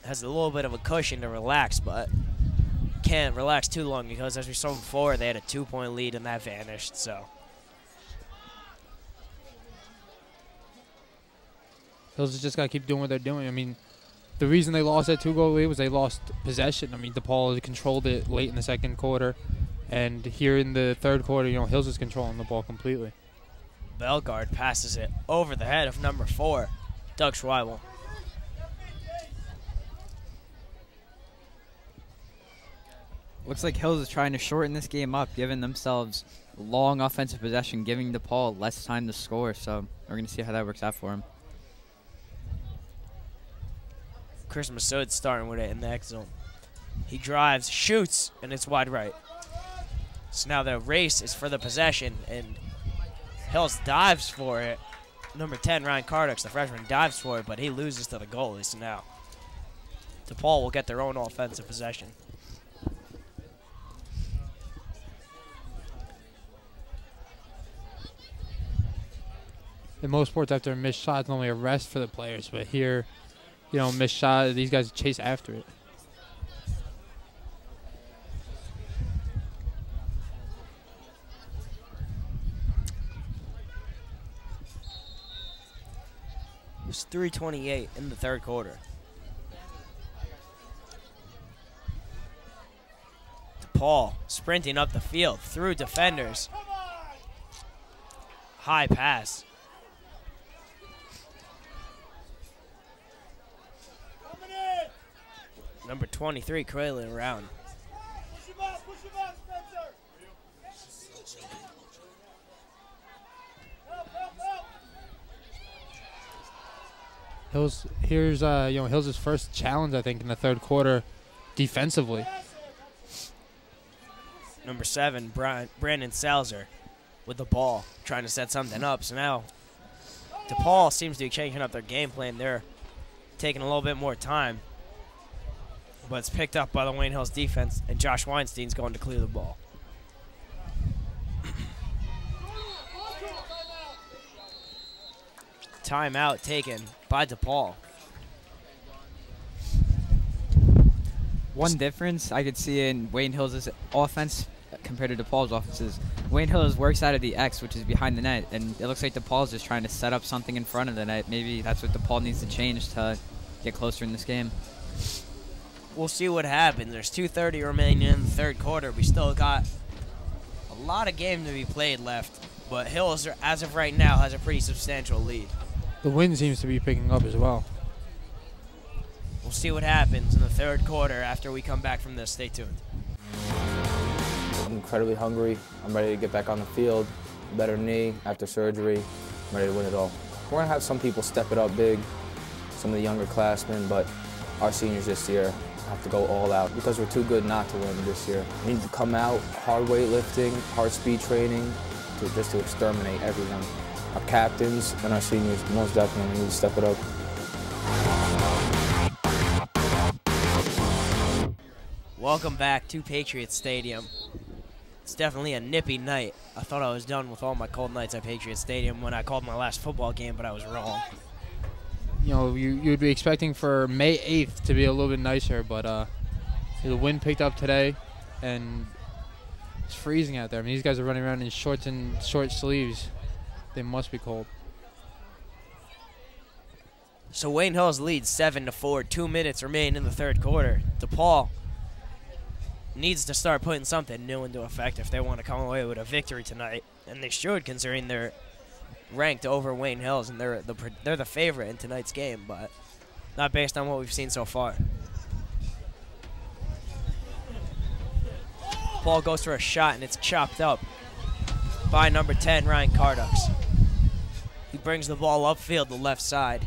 Speaker 1: Has a little bit of a cushion to relax, but can't relax too long because, as we saw before, they had a 2-point lead and that vanished. So
Speaker 3: Hills has just got to keep doing what they're doing. I mean, the reason they lost that 2-goal lead was they lost possession. I mean, Depaul controlled it late in the second quarter, and here in the third quarter, Hills is controlling the ball completely.
Speaker 1: Bellegarde passes it over the head of number 4, Doug Schweibel.
Speaker 4: Looks like Hills is trying to shorten this game up, giving themselves long offensive possession, giving Depaul less time to score. So we're going to see how that works out for him.
Speaker 1: Chris Massoud starting with it in the X zone. He drives, shoots, and it's wide right. So now the race is for the possession, and Hills dives for it. Number 10, Ryan Cardux, the freshman, dives for it, but he loses to the goalie. So now Depaul will get their own offensive possession.
Speaker 3: In most sports, after a missed shot, it's only a rest for the players. But here, missed shot, these guys chase after it.
Speaker 1: It's 3:28 in the third quarter. Depaul sprinting up the field through defenders. High pass. Number 23, Craylin around.
Speaker 3: Hills, here's Hills' first challenge, I think, in the third quarter, defensively.
Speaker 1: Number 7, Brandon Salzer, with the ball, trying to set something up. So now Depaul seems to be changing up their game plan. They're taking a little bit more time. But it's picked up by the Wayne Hills defense, and Josh Weinstein's going to clear the ball. Timeout taken by Depaul.
Speaker 4: One difference I could see in Wayne Hills' offense compared to DePaul's offense is Wayne Hills works out of the X, which is behind the net, and it looks like DePaul's just trying to set up something in front of the net. Maybe that's what DePaul needs to change to get closer in this game.
Speaker 1: We'll see what happens. There's 2:30 remaining in the third quarter. We still got a lot of game to be played left, but Hills, as of right now, has a pretty substantial lead.
Speaker 3: The wind seems to be picking up as well.
Speaker 1: We'll see what happens in the third quarter after we come back from this. Stay tuned.
Speaker 2: I'm incredibly hungry. I'm ready to get back on the field. Better knee after surgery. I'm ready to win it all. We're going to have some people step it up big, some of the younger classmen, but our seniors this year have to go all out because we're too good not to win this year. We need to come out, hard weightlifting, hard speed training, just to exterminate everyone. Our captains and our seniors most definitely need to step it up.
Speaker 1: Welcome back to Patriots Stadium. It's definitely a nippy night. I thought I was done with all my cold nights at Patriots Stadium when I called my last football game, but I was wrong.
Speaker 3: You know, you'd be expecting for May 8th to be a little bit nicer, but the wind picked up today, and it's freezing out there. I mean, these guys are running around in shorts and short sleeves. They must be cold.
Speaker 1: So Wayne Hills leads 7-4. 2 minutes remain in the third quarter. Depaul needs to start putting something new into effect if they want to come away with a victory tonight, and they should, considering they're ranked over Wayne Hills and they're the favorite in tonight's game, but not based on what we've seen so far. Paul goes for a shot and it's chopped up by number 10, Ryan Cardux. He brings the ball upfield, the left side.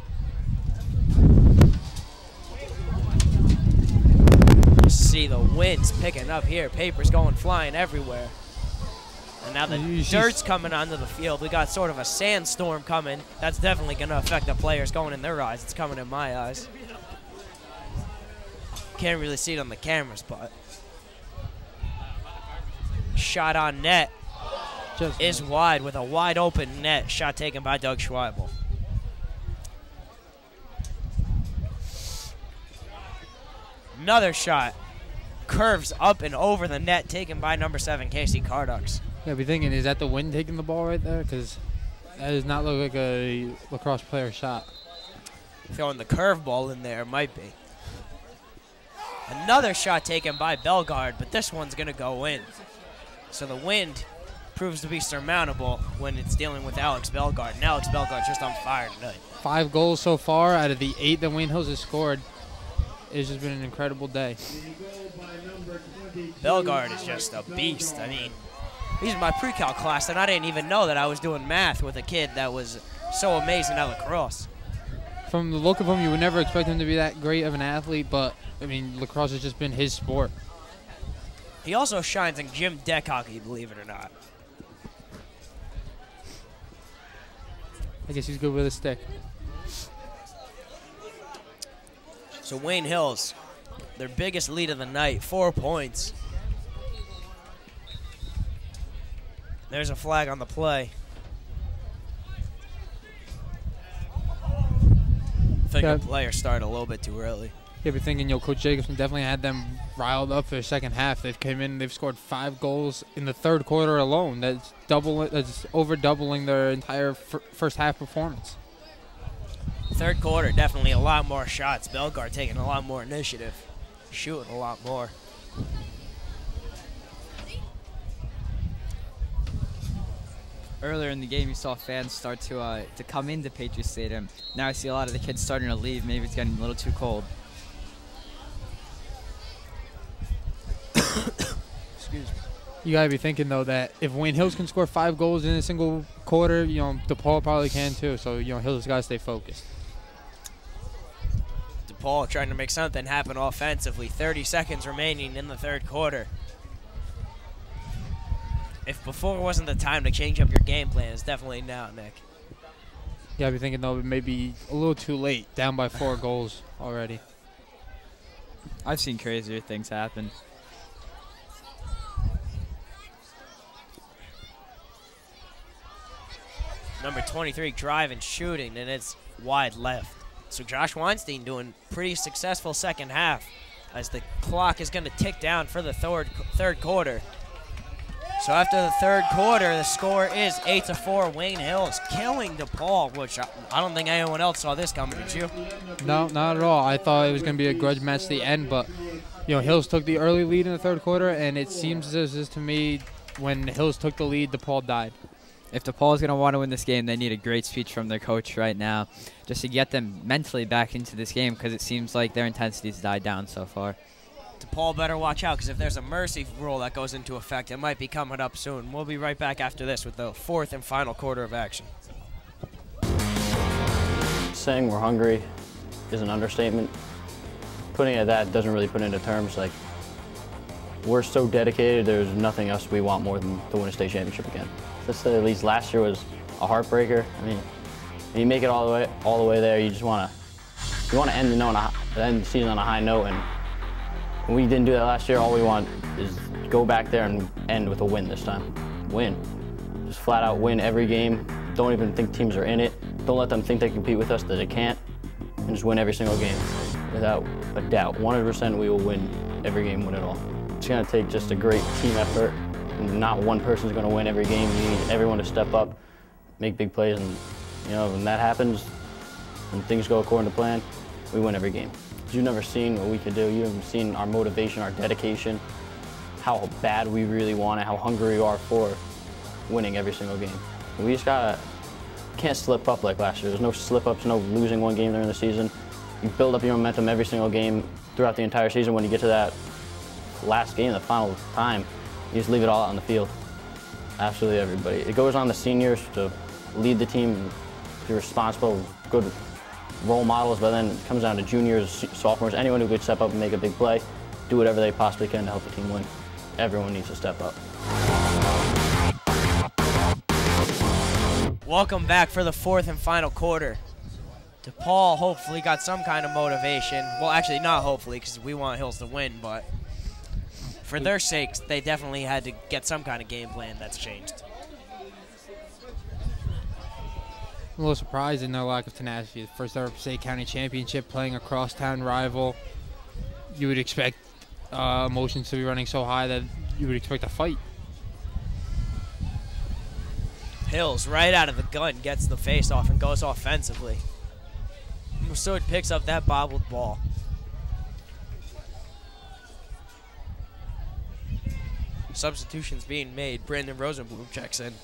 Speaker 1: See the wind's picking up here. Paper's going flying everywhere. And now the dirt's coming onto the field. We got sort of a sandstorm coming. That's definitely going to affect the players going in their eyes. It's coming in my eyes. Can't really see it on the cameras, but shot on net is wide with a wide open net. Shot taken by Doug Schweibel. Another shot. Curves up and over the net, taken by number 7, Casey Cardux.
Speaker 3: Yeah, I'd be thinking, is that the wind taking the ball right there? Because that does not look like a lacrosse player shot.
Speaker 1: Throwing the curveball in there, might be. Another shot taken by Bellegarde, but this one's going to go in. So the wind proves to be surmountable when it's dealing with Alex Bellegarde. And Alex Bellegarde's just on fire tonight.
Speaker 3: 5 goals so far out of the 8 that Wayne Hills has scored. It's just been an incredible day.
Speaker 1: Bellegarde is just a beast. I mean, he's in my pre-cal class, and I didn't even know that I was doing math with a kid that was so amazing at lacrosse.
Speaker 3: From the look of him, you would never expect him to be that great of an athlete, but, I mean, lacrosse has just been his sport.
Speaker 1: He also shines in gym deck hockey, believe it or not.
Speaker 3: I guess he's good with a stick.
Speaker 1: So Wayne Hills, their biggest lead of the night, 4 points. There's a flag on the play. I think the player started a little bit too early.
Speaker 3: Yeah, but thinking, Coach Jacobson definitely had them riled up for the second half. They've came in, they've scored 5 goals in the third quarter alone. That's over doubling their entire first half performance.
Speaker 1: Third quarter, definitely a lot more shots. Bellegarde taking a lot more initiative, shooting a lot more.
Speaker 4: Earlier in the game, you saw fans start to come into Patriots Stadium. Now I see a lot of the kids starting to leave. Maybe it's getting a little too cold.
Speaker 3: Excuse me. You gotta be thinking though that if Wayne Hills can score 5 goals in a single quarter, DePaul probably can too. So Hills gotta stay focused.
Speaker 1: DePaul trying to make something happen offensively. 30 seconds remaining in the third quarter. If before wasn't the time to change up your game plan, it's definitely now, Nick.
Speaker 3: Yeah, I'd be thinking, though, maybe a little too late. Down by 4 goals already.
Speaker 4: I've seen crazier things happen.
Speaker 1: Number 23 driving, shooting, and it's wide left. So Josh Weinstein doing pretty successful second half as the clock is going to tick down for the third quarter. So after the third quarter, the score is 8-4. Wayne Hills killing DePaul, which I don't think anyone else saw this coming, did you?
Speaker 3: No, not at all. I thought it was going to be a grudge match to the end, but Hills took the early lead in the third quarter, and it seems as to me when Hills took the lead, DePaul died.
Speaker 4: If DePaul is going to want to win this game, they need a great speech from their coach right now just to get them mentally back into this game because it seems like their intensity's died down so far.
Speaker 1: DePaul better watch out because if there's a mercy rule that goes into effect, it might be coming up soon. We'll be right back after this with the fourth and final quarter of action.
Speaker 8: Saying we're hungry is an understatement. Putting it at that doesn't really put into terms. Like, we're so dedicated, there's nothing else we want more than to win a state championship again. Let's say at least last year was a heartbreaker. I mean, when you make it all the way there, you just want to end the season on a high note, and We didn't do that last year. All we want is go back there and end with a win this time. Win. Just flat out win every game. Don't even think teams are in it. Don't let them think they compete with us that they can't. And just win every single game. Without a doubt. 100% we will win every game, win it all. It's going to take just a great team effort. Not one person's going to win every game. You need everyone to step up, make big plays, and when that happens, when things go according to plan, we win every game. You've never seen what we can do. You haven't seen our motivation, our dedication, how bad we really want it, how hungry we are for winning every single game. We just can't slip up like last year. There's no slip-ups, no losing one game during the season. You build up your momentum every single game throughout the entire season. When you get to that last game, the final time, you just leave it all out on the field. Absolutely everybody. It goes on the seniors to lead the team, be responsible, good role models, but then it comes down to juniors, sophomores, anyone who could step up and make a big play, do whatever they possibly can to help the team win. Everyone needs to step up.
Speaker 1: Welcome back for the fourth and final quarter. Depaul hopefully got some kind of motivation. Well, actually not hopefully, because we want Hills to win, but for their sakes, they definitely had to get some kind of game plan that's changed.
Speaker 3: I'm a little surprised in their lack of tenacity. The first ever Passaic County Championship, playing a crosstown rival. You would expect emotions to be running so high that you would expect a fight.
Speaker 1: Hills, right out of the gun, gets the face-off and goes offensively. Masood picks up that bobbled ball. Substitutions being made. Brandon Rosenblum checks in.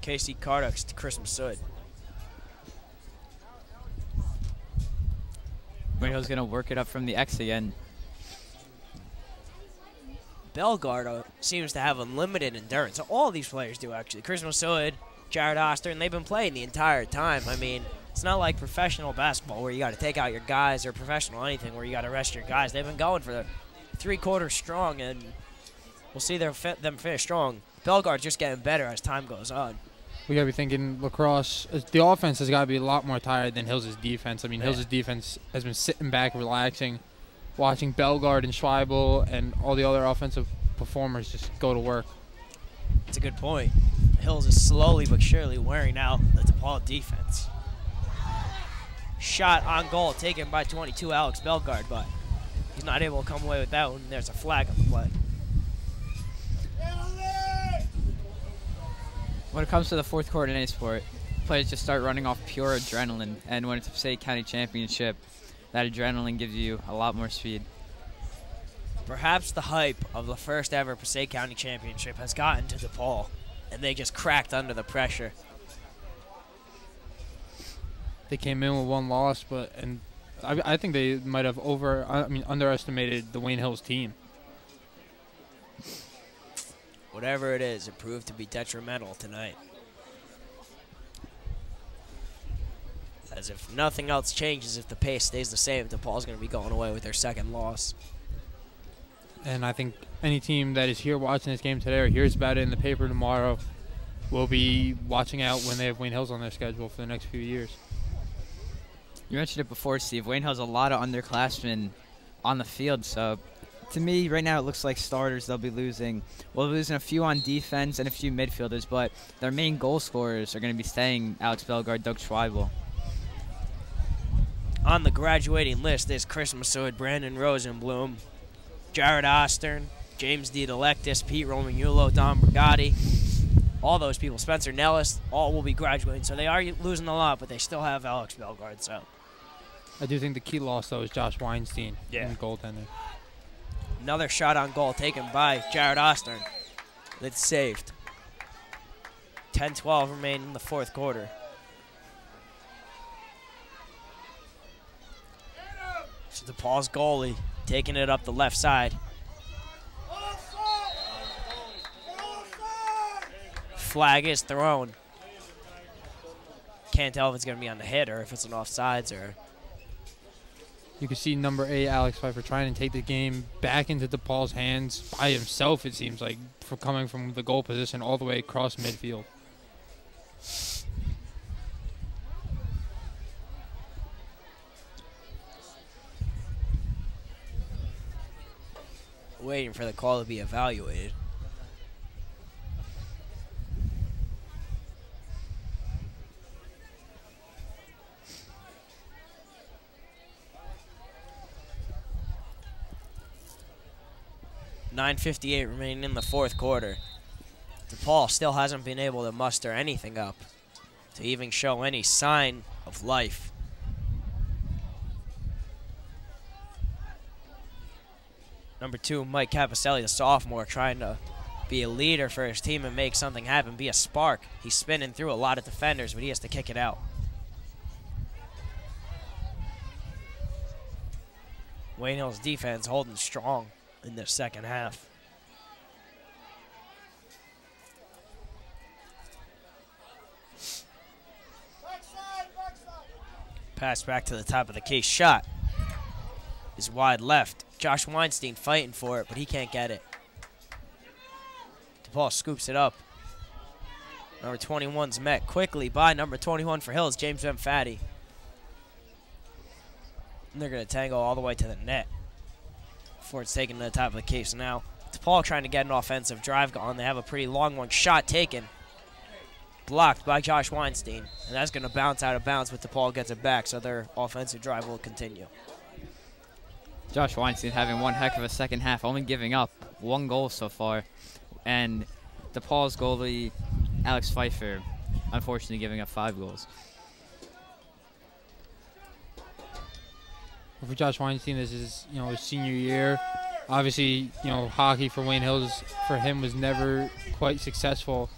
Speaker 1: Casey Cardux to Chris Masood.
Speaker 4: Winhill's going to work it up from the X again.
Speaker 1: Bellegarde seems to have unlimited endurance. All these players do, actually. Chris Masood, Jared Oster, and they've been playing the entire time. I mean, it's not like professional basketball where you got to take out your guys, or professional anything where you got to rest your guys. They've been going for 3 quarters strong, and we'll see them finish strong. Bellegarde's just getting better as time goes on.
Speaker 3: We got to be thinking lacrosse. The offense has got to be a lot more tired than Hills' defense. I mean, Hills' defense has been sitting back, relaxing, watching Bellegarde and Schweibel and all the other offensive performers just go to work.
Speaker 1: That's a good point. Hills is slowly but surely wearing out the Depaul defense. Shot on goal taken by 22 Alex Bellegarde, but he's not able to come away with that one. There's a flag on the play.
Speaker 4: When it comes to the fourth quarter in any sport, players just start running off pure adrenaline, and when it's a Passaic County Championship, that adrenaline gives you a lot more speed.
Speaker 1: Perhaps the hype of the first ever Passaic County Championship has gotten to Depaul, and they just cracked under the pressure.
Speaker 3: They came in with 1 loss, but I think they might have underestimated the Wayne Hills team.
Speaker 1: Whatever it is, it proved to be detrimental tonight. As if nothing else changes, if the pace stays the same, DePaul's going to be going away with their second loss.
Speaker 3: And I think any team that is here watching this game today or hears about it in the paper tomorrow will be watching out when they have Wayne Hills on their schedule for the next few years.
Speaker 4: You mentioned it before, Steve. Wayne has a lot of underclassmen on the field, so to me, right now, it looks like starters they'll be losing. Well, losing a few on defense and a few midfielders, but their main goal scorers are going to be staying Alex Bellegarde, Doug Schweibel.
Speaker 1: On the graduating list is Chris Masood, Brandon Rosenblum, Jared Ostern, James D. Delectus, Pete Romanulo, Don Brigatti. All those people, Spencer Nellis, all will be graduating. So they are losing a lot, but they still have Alex Bellegarde. So
Speaker 3: I do think the key loss, though, is Josh Weinstein in goaltending.
Speaker 1: Another shot on goal taken by Jared Ostern. It's saved. 10-12 remain in the fourth quarter. So DePaul's goalie taking it up the left side. Flag is thrown. Can't tell if it's going to be on the hit or if it's an offsides or...
Speaker 3: You can see number 8, Alex Pfeiffer, trying to take the game back into DePaul's hands by himself, it seems like, for coming from the goal position all the way across midfield.
Speaker 1: waiting for the call to be evaluated. .9:58 remaining in the fourth quarter. Depaul still hasn't been able to muster anything up to even show any sign of life. Number 2, Mike Capicelli, the sophomore, trying to be a leader for his team and make something happen, be a spark. He's spinning through a lot of defenders, but he has to kick it out. Wayne Hill's defense holding strong in the second half. Pass back to the top of the key. Shot is wide left. Josh Weinstein fighting for it, but he can't get it. Depaul scoops it up. Number 21's met quickly by number 21 for Hills, James Benfatti. And they're going to tango all the way to the net before it's taken to the top of the key. So now Depaul trying to get an offensive drive going. They have a pretty long one. Shot taken. Blocked by Josh Weinstein. And that's going to bounce out of bounds, but Depaul gets it back, so their offensive drive will continue.
Speaker 4: Josh Weinstein having one heck of a second half, only giving up 1 goal so far. And DePaul's goalie, Alex Pfeiffer, unfortunately giving up 5 goals.
Speaker 3: For Josh Weinstein, this is, his senior year. Obviously, hockey for Wayne Hills, for him, was never quite successful.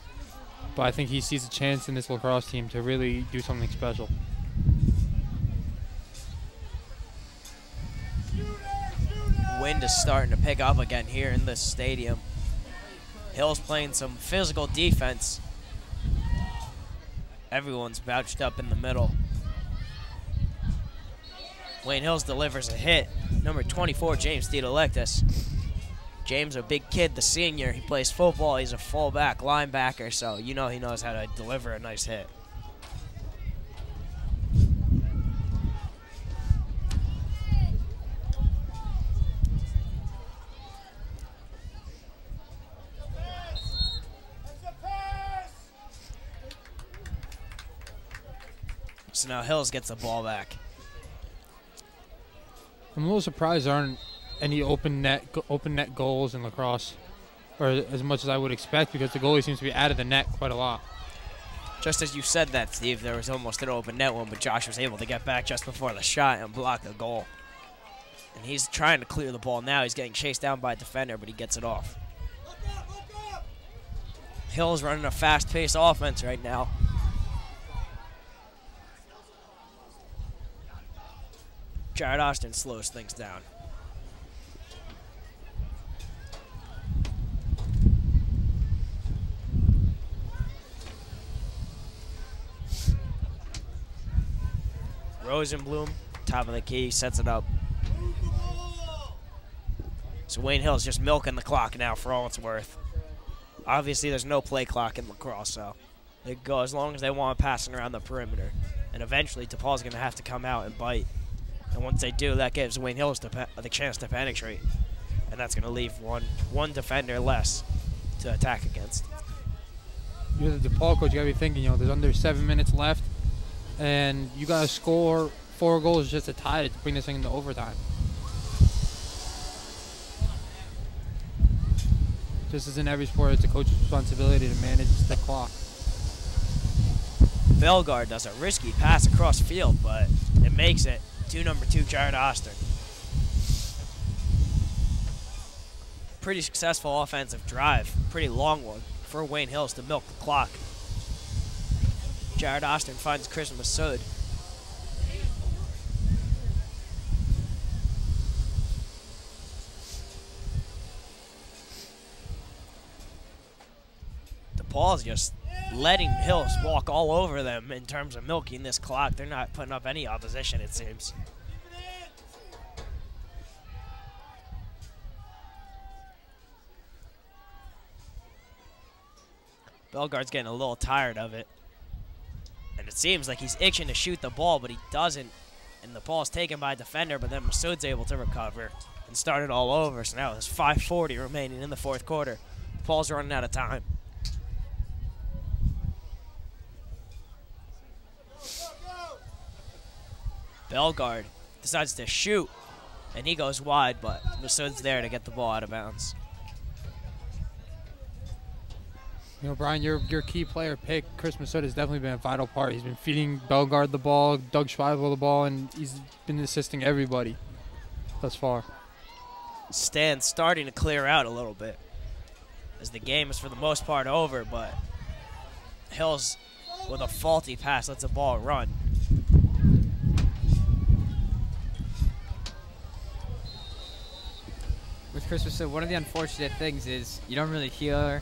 Speaker 3: But I think he sees a chance in this lacrosse team to really do something special.
Speaker 1: Wind is starting to pick up again here in this stadium. Hill's playing some physical defense. Everyone's bounced up in the middle. Wayne Hills delivers a hit. Number 24, James Didelectus. James, a big kid, the senior. He plays football. He's a fullback, linebacker, so he knows how to deliver a nice hit. So now Hills gets the ball back.
Speaker 3: I'm a little surprised there aren't any open net goals in lacrosse, or as much as I would expect, because the goalie seems to be out of the net quite a lot.
Speaker 1: Just as you said that, Steve, there was almost an open net one, but Josh was able to get back just before the shot and block the goal. And he's trying to clear the ball now. He's getting chased down by a defender, but he gets it off. Hill's running a fast-paced offense right now. Jared Austin slows things down. Rosenblum, top of the key, sets it up. So Wayne Hill's just milking the clock now for all it's worth. Obviously, there's no play clock in lacrosse, so they go as long as they want passing around the perimeter. And eventually, DePaul's going to have to come out and bite. And once they do, that gives Wayne Hills the chance to penetrate. And that's going to leave one defender less to attack against.
Speaker 3: You're the DePaul coach, you got to be thinking, there's under 7 minutes left, and you got to score 4 goals just to tie it to bring this thing into overtime. Just as in every sport, it's a coach's responsibility to manage the clock.
Speaker 1: Bellegarde does a risky pass across field, but it makes it to number 2, Jared Oster. Pretty successful offensive drive, pretty long one for Wayne Hills to milk the clock. Jared Oster finds Chris Massoud. DePaul's just letting Hills walk all over them in terms of milking this clock. They're not putting up any opposition, it seems. Bellegarde's getting a little tired of it. And it seems like he's itching to shoot the ball, but he doesn't And the ball's taken by a defender, but then Masood's able to recover and start it all over. So now there's 5:40 remaining in the fourth quarter. Paul's running out of time. Bellegarde decides to shoot, and he goes wide, but Masood's there to get the ball out of bounds.
Speaker 3: You know, Brian, your key player pick, Chris Masood, has definitely been a vital part. He's been feeding Bellegarde the ball, Doug Schweibel the ball, and he's been assisting everybody thus far.
Speaker 1: Stan's starting to clear out a little bit as the game is for the most part over, but Hills with a faulty pass lets the ball run.
Speaker 4: With Chris Masood, one of the unfortunate things is you don't really hear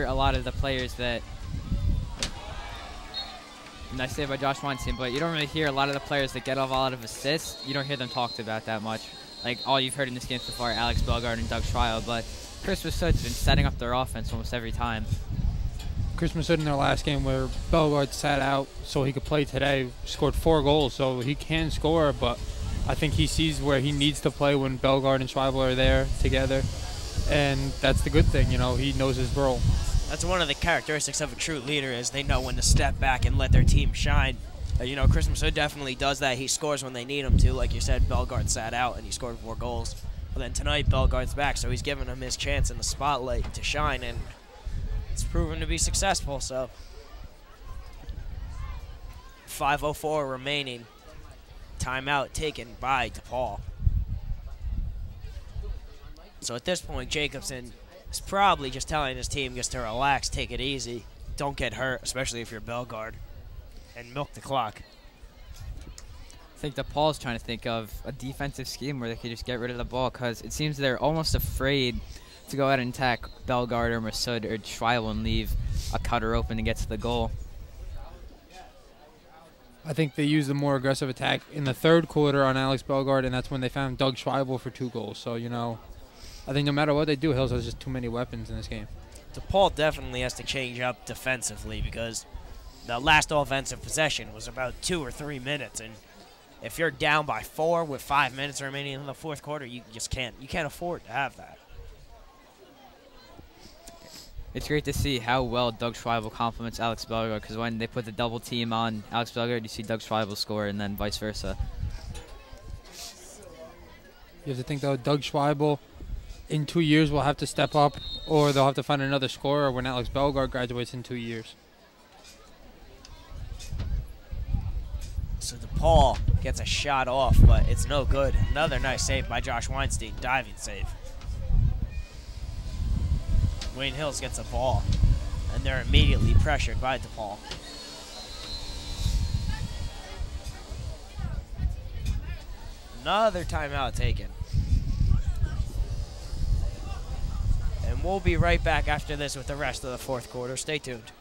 Speaker 4: a lot of the players that, nice save by Josh Weinstein, but you don't really hear a lot of the players that get a lot of assists. You don't hear them talked about that much. Like all you've heard in this game so far, Alex Bellegarde and Doug Schweibel, but Chris Masood's been setting up their offense almost every time.
Speaker 3: Chris Masood in their last game where Bellegarde sat out so he could play today, scored 4 goals, so he can score, but I think he sees where he needs to play when Bellegarde and Schweibel are there together, and that's the good thing, you know, he knows his role.
Speaker 1: That's one of the characteristics of a true leader is they know when to step back and let their team shine. You know, Chris Masood definitely does that. He scores when they need him to. Like you said, Bellegarde sat out and he scored 4 goals. But then tonight, Bellegarde's back, so he's giving him his chance in the spotlight to shine, and it's proven to be successful. So 5:04 remaining. Timeout taken by Depaul. So at this point, Jacobson is probably just telling his team just to relax, take it easy, don't get hurt, especially if you're Bellegarde, and milk the clock.
Speaker 4: I think Depaul's trying to think of a defensive scheme where they could just get rid of the ball, because it seems they're almost afraid to go out and attack Bellegarde or Masood or Schweibel and leave a cutter open to get to the goal.
Speaker 3: I think they used a more aggressive attack in the third quarter on Alex Bellegarde, and that's when they found Doug Schweibel for 2 goals. So, you know, I think no matter what they do, Hills has just too many weapons in this game.
Speaker 1: Depaul definitely has to change up defensively because the last offensive possession was about 2 or 3 minutes, and if you're down by 4 with 5 minutes remaining in the fourth quarter, you just can't afford to have that.
Speaker 4: It's great to see how well Doug Schweibel complements Alex Bellegarde, because when they put the double team on Alex Bellegarde, you see Doug Schweibel score, and then vice versa.
Speaker 3: You have to think, though, Doug Schweibel in 2 years will have to step up, or they'll have to find another scorer when Alex Bellegarde graduates in 2 years.
Speaker 1: So Depaul gets a shot off, but it's no good. Another nice save by Josh Weinstein, diving save. Wayne Hills gets a ball, and they're immediately pressured by Depaul. Another timeout taken. And we'll be right back after this with the rest of the fourth quarter. Stay tuned.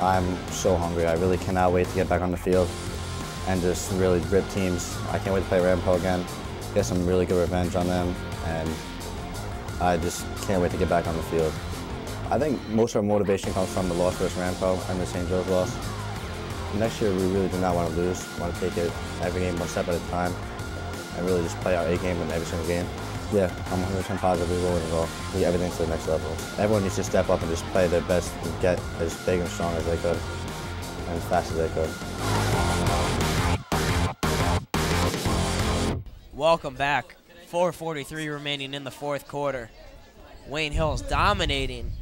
Speaker 6: I'm so hungry. I really cannot wait to get back on the field and just really rip teams. I can't wait to play Rampo again, get some really good revenge on them, and I just can't wait to get back on the field. I think most of our motivation comes from the loss versus Rampo and the St. Joe's loss. Next year, we really do not want to lose. We want to take it every game one step at a time and really just play our A game in every single game. Yeah, I'm 100% positive we will win it all. Take everything to the next level. Everyone needs to step up and just play their best and get as big and strong as they could and as fast as they could.
Speaker 1: Welcome back. 4:43 remaining in the fourth quarter. Wayne Hills dominating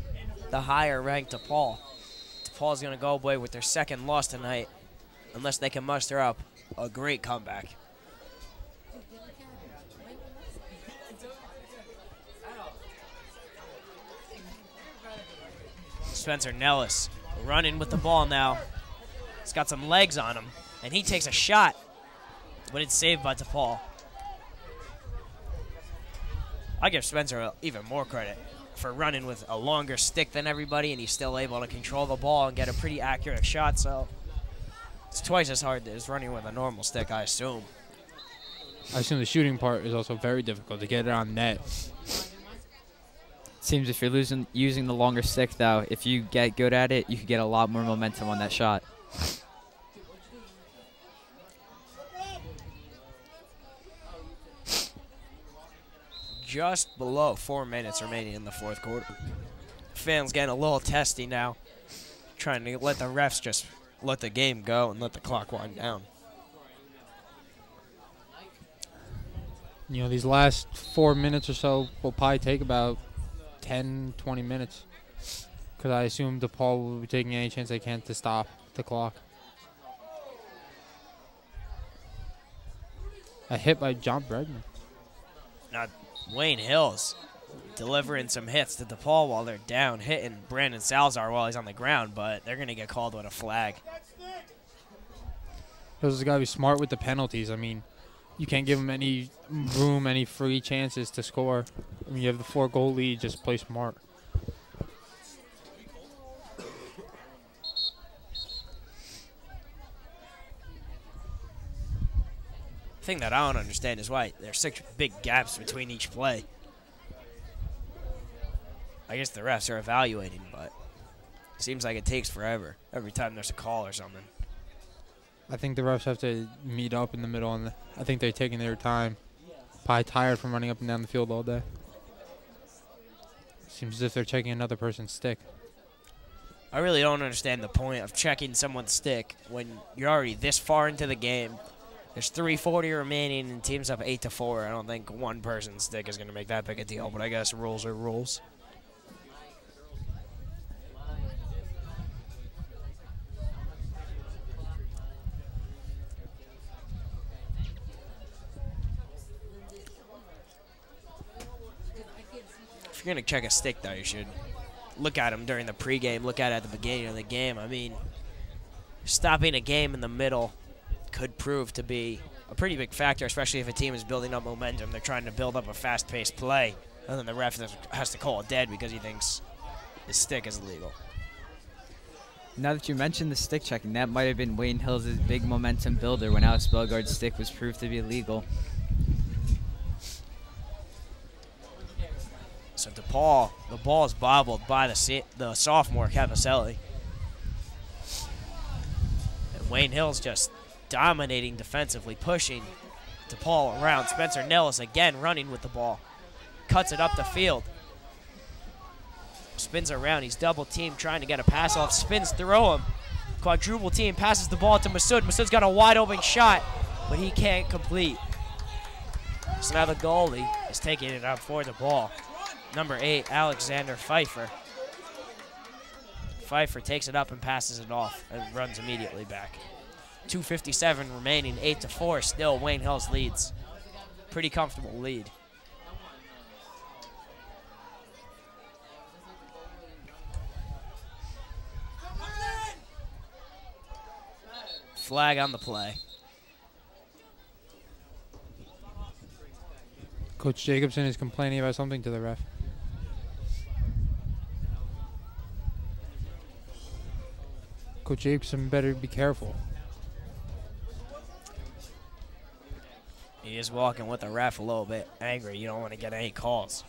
Speaker 1: the higher-ranked Depaul. Depaul's going to go away with their second loss tonight unless they can muster up a great comeback. Spencer Nellis running with the ball now. He's got some legs on him, and he takes a shot, but it's saved by Depaul. I give Spencer even more credit for running with a longer stick than everybody, and he's still able to control the ball and get a pretty accurate shot, so it's twice as hard as running with a normal stick, I assume.
Speaker 3: I assume the shooting part is also very difficult to get it on net.
Speaker 4: Seems if you're using the longer stick, though, if you get good at it, you could get a lot more momentum on that shot.
Speaker 1: just below 4 minutes remaining in the fourth quarter. Fans getting a little testy now, trying to let the refs just let the game go and let the clock wind down.
Speaker 3: You know, these last 4 minutes or so will probably take about 10, 20 minutes. Because I assume Depaul will be taking any chance they can to stop the clock. A hit by John Bregman.
Speaker 1: Now, Wayne Hills delivering some hits to Depaul while they're down, hitting Brandon Salazar while he's on the ground, but they're going to get called with a flag.
Speaker 3: Hills has got to be smart with the penalties. I mean, you can't give him any room, any free chances to score. I mean, you have the 4-goal lead, just play smart.
Speaker 1: The thing that I don't understand is why there's such big gaps between each play. I guess the refs are evaluating, but it seems like it takes forever every time there's a call or something.
Speaker 3: I think the refs have to meet up in the middle, and I think they're taking their time. Probably tired from running up and down the field all day. Seems as if they're checking another person's stick.
Speaker 1: I really don't understand the point of checking someone's stick when you're already this far into the game. There's 3:40 remaining and team's up 8-4. I don't think one person's stick is going to make that big a deal, but I guess rules are rules. If you're going to check a stick, though, you should look at him during the pregame, look at it at the beginning of the game. I mean, stopping a game in the middle could prove to be a pretty big factor, especially if a team is building up momentum. They're trying to build up a fast-paced play, and then the ref has to call it dead because he thinks his stick is illegal.
Speaker 4: Now that you mentioned the stick checking, that might have been Wayne Hills' big momentum builder when Alex Bellegarde's stick was proved to be illegal.
Speaker 1: So DePaul, the ball is bobbled by the sophomore Capacelli. And Wayne Hills just dominating defensively, pushing DePaul around. Spencer Nellis again running with the ball. Cuts it up the field. Spins around. He's double teamed, trying to get a pass off. Spins through him. Quadruple team, passes the ball to Masood. Masood's got a wide open shot, but he can't complete. So now the goalie is taking it out for the ball. Number 8, Alexander Pfeiffer. Pfeiffer takes it up and passes it off and runs immediately back. 2:57 remaining, 8-4. Still, Wayne Hills leads. Pretty comfortable lead. Flag on the play.
Speaker 3: Coach Jacobson is complaining about something to the ref. Coach Jacobson better be careful.
Speaker 1: He is walking with the ref a little bit angry. You don't want to get any calls.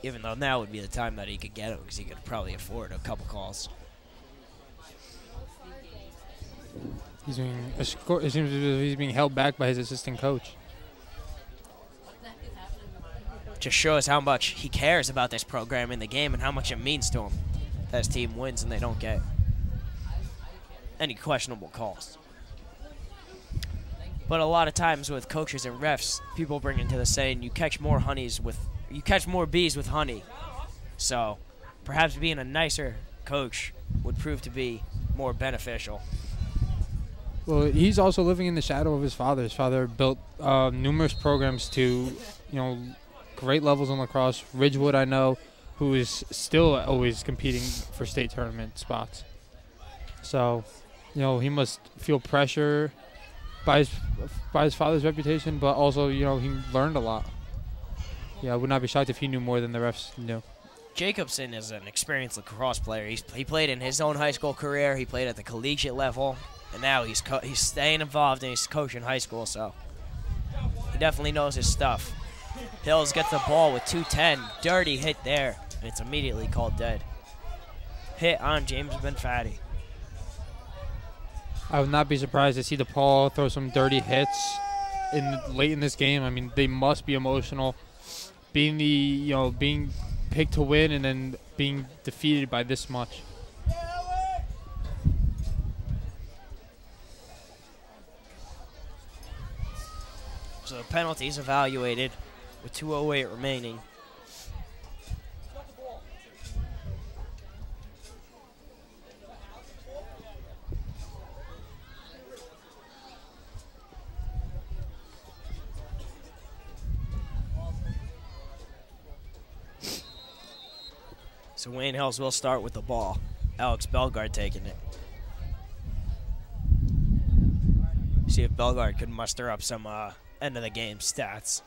Speaker 1: Even though now would be the time that he could get it because he could probably afford a couple calls.
Speaker 3: It seems as if he's being held back by his assistant coach.
Speaker 1: Just shows how much he cares about this program in the game and how much it means to him that his team wins and they don't get any questionable calls. But a lot of times with coaches and refs, people bring into the saying, you catch more bees with honey. So perhaps being a nicer coach would prove to be more beneficial.
Speaker 3: Well, he's also living in the shadow of his father. His father built numerous programs to, great levels in lacrosse. Ridgewood, I know, who is still always competing for state tournament spots. So, he must feel pressure by his father's reputation, but also, he learned a lot. Yeah, I would not be shocked if he knew more than the refs knew.
Speaker 1: Jacobson is an experienced lacrosse player. He played in his own high school career. He played at the collegiate level, and now he's staying involved and he's coaching high school. So he definitely knows his stuff. Hills gets the ball with 2:10. Dirty hit there, and it's immediately called dead. Hit on James Benfatti.
Speaker 3: I would not be surprised to see DePaul throw some dirty hits late in this game. I mean, they must be emotional, being being picked to win and then being defeated by this much.
Speaker 1: So penalties evaluated with 2:08 remaining. So Wayne Hills will start with the ball. Alex Bellegarde taking it. See if Bellegarde could muster up some end of the game stats.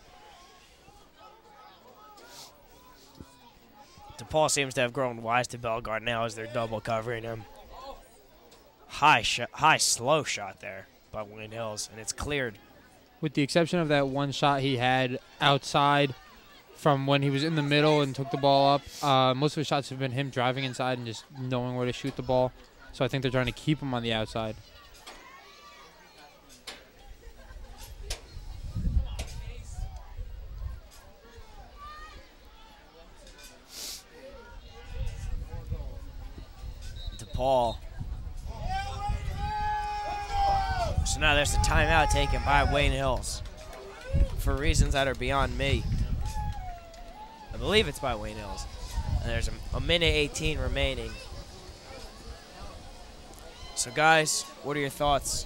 Speaker 1: Depaul seems to have grown wise to Bellegarde now as they're double covering him. High slow shot there by Wayne Hills, and it's cleared.
Speaker 3: With the exception of that one shot he had outside from when he was in the middle and took the ball up, most of his shots have been him driving inside and just knowing where to shoot the ball. So I think they're trying to keep him on the outside.
Speaker 1: Depaul. So now there's a timeout taken by Wayne Hills for reasons that are beyond me. I believe it's by Wayne Hills. And there's a minute 18 remaining. So guys, what are your thoughts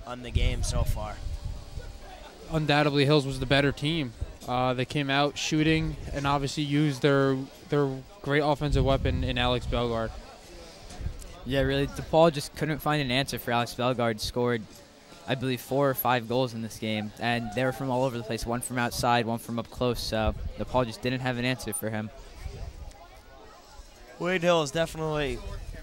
Speaker 1: on the game so far?
Speaker 3: Undoubtedly, Hills was the better team. They came out shooting and obviously used their great offensive weapon in Alex Bellegarde.
Speaker 4: Yeah, really, Depaul just couldn't find an answer for Alex Bellegarde. Scored, I believe, 4 or 5 goals in this game, and they were from all over the place. One from outside, one from up close. So Depaul just didn't have an answer for him.
Speaker 1: Wayne Hill is definitely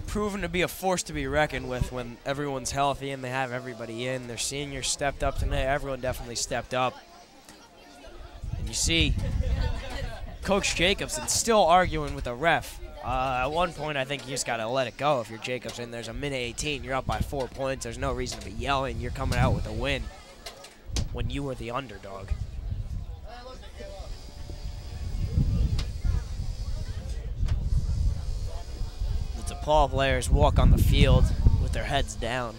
Speaker 1: proven to be a force to be reckoned with when everyone's healthy and they have everybody in. Their seniors stepped up tonight. Everyone definitely stepped up. And you see Coach Jacobson still arguing with the ref. At one point, I think you just got to let it go. If you're Jacobson, there's a minute 18. You're up by 4 points. There's no reason to be yelling. You're coming out with a win when you were the underdog. The DePaul players walk on the field with their heads down.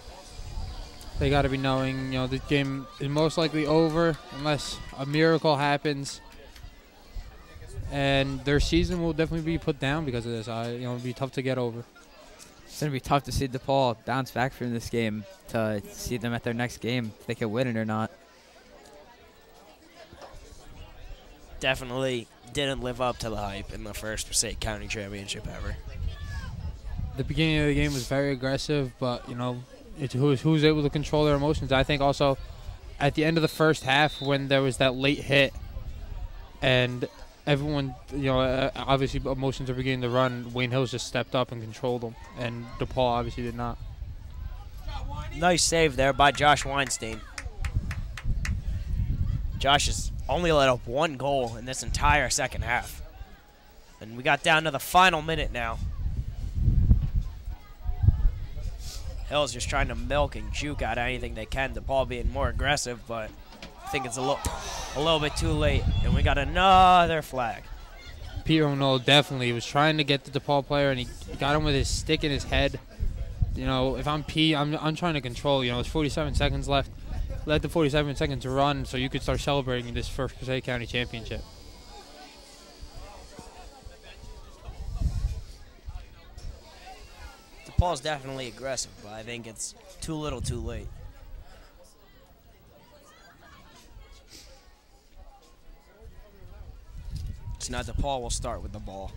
Speaker 3: They got to be knowing, the game is most likely over unless a miracle happens. And their season will definitely be put down because of this. It'll be tough to get over.
Speaker 4: It's going to be tough to see DePaul bounce back from this game to see them at their next game, if they can win it or not.
Speaker 1: Definitely didn't live up to the hype in the first Passaic County Championship ever.
Speaker 3: The beginning of the game was very aggressive, but, it's who's able to control their emotions. I think also at the end of the first half when there was that late hit and everyone, obviously emotions are beginning to run, Wayne Hills just stepped up and controlled them, and DePaul obviously did not.
Speaker 1: Nice save there by Josh Weinstein. Josh has only let up 1 goal in this entire second half. And we got down to the final minute now. Hills just trying to milk and juke out anything they can. DePaul being more aggressive, but I think it's a little bit too late, and we got another flag.
Speaker 3: Pete Ronald definitely was trying to get the DePaul player, and he got him with his stick in his head. If I'm Pete, I'm trying to control. There's 47 seconds left. Let the 47 seconds run so you could start celebrating this first Passaic County Championship.
Speaker 1: DePaul's definitely aggressive, but I think it's too little too late. So now DePaul will start with the ball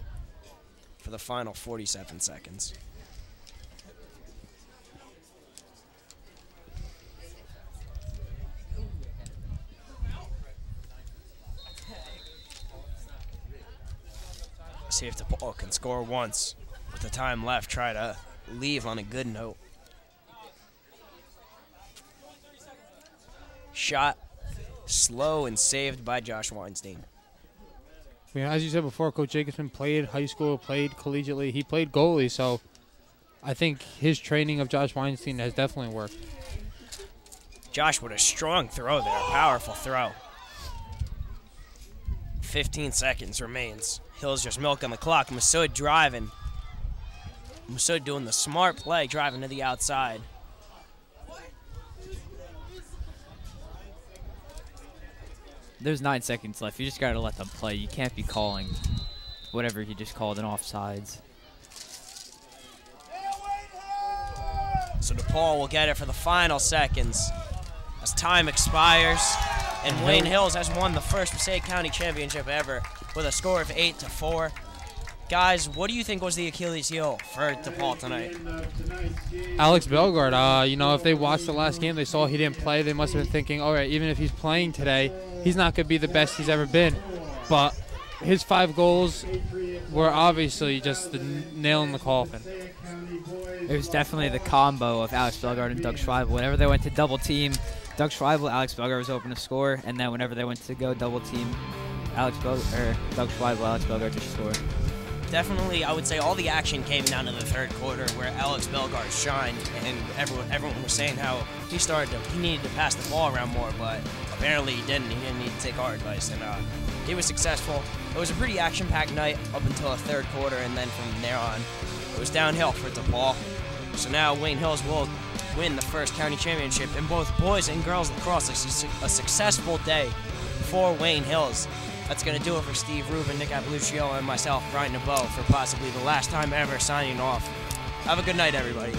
Speaker 1: for the final 47 seconds. See if DePaul can score once. With the time left, try to leave on a good note. Shot slow and saved by Josh Weinstein.
Speaker 3: As you said before, Coach Jacobson played high school, played collegiately. He played goalie, so I think his training of Josh Weinstein has definitely worked.
Speaker 1: Josh with a strong throw there, powerful throw. 15 seconds remains. Hills just milking the clock. Masood driving. Masood doing the smart play, driving to the outside.
Speaker 4: There's 9 seconds left. You just got to let them play. You can't be calling whatever he just called an offsides.
Speaker 1: So DePaul will get it for the final seconds as time expires. And Wayne Hills has won the first Passaic County Championship ever with a score of 8-4. Guys, what do you think was the Achilles heel for DePaul tonight?
Speaker 3: Alex Bellegarde, you know, if they watched the last game, they saw he didn't play. They must have been thinking, all right, even if he's playing today, he's not going to be the best he's ever been. But his 5 goals were obviously just the nail in the coffin.
Speaker 4: It was definitely the combo of Alex Bellegarde and Doug Schweibel. Whenever they went to double team Doug Schweibel, Alex Bellegarde was open to score, and then whenever they went to go double team Doug Schweibel, Alex Bellegarde just scored.
Speaker 1: Definitely, I would say all the action came down to the third quarter where Alex Bellegarde shined, and everyone was saying how he needed to pass the ball around more, but apparently he didn't. He didn't need to take our advice, and he was successful. It was a pretty action-packed night up until the third quarter, and then from there on, it was downhill for DePaul. So now Wayne Hills will win the first county championship in both boys and girls lacrosse. A successful day for Wayne Hills. That's going to do it for Steve Rubin, Nick Appaluccio, and myself, Brian Dubow, for possibly the last time ever signing off. Have a good night, everybody.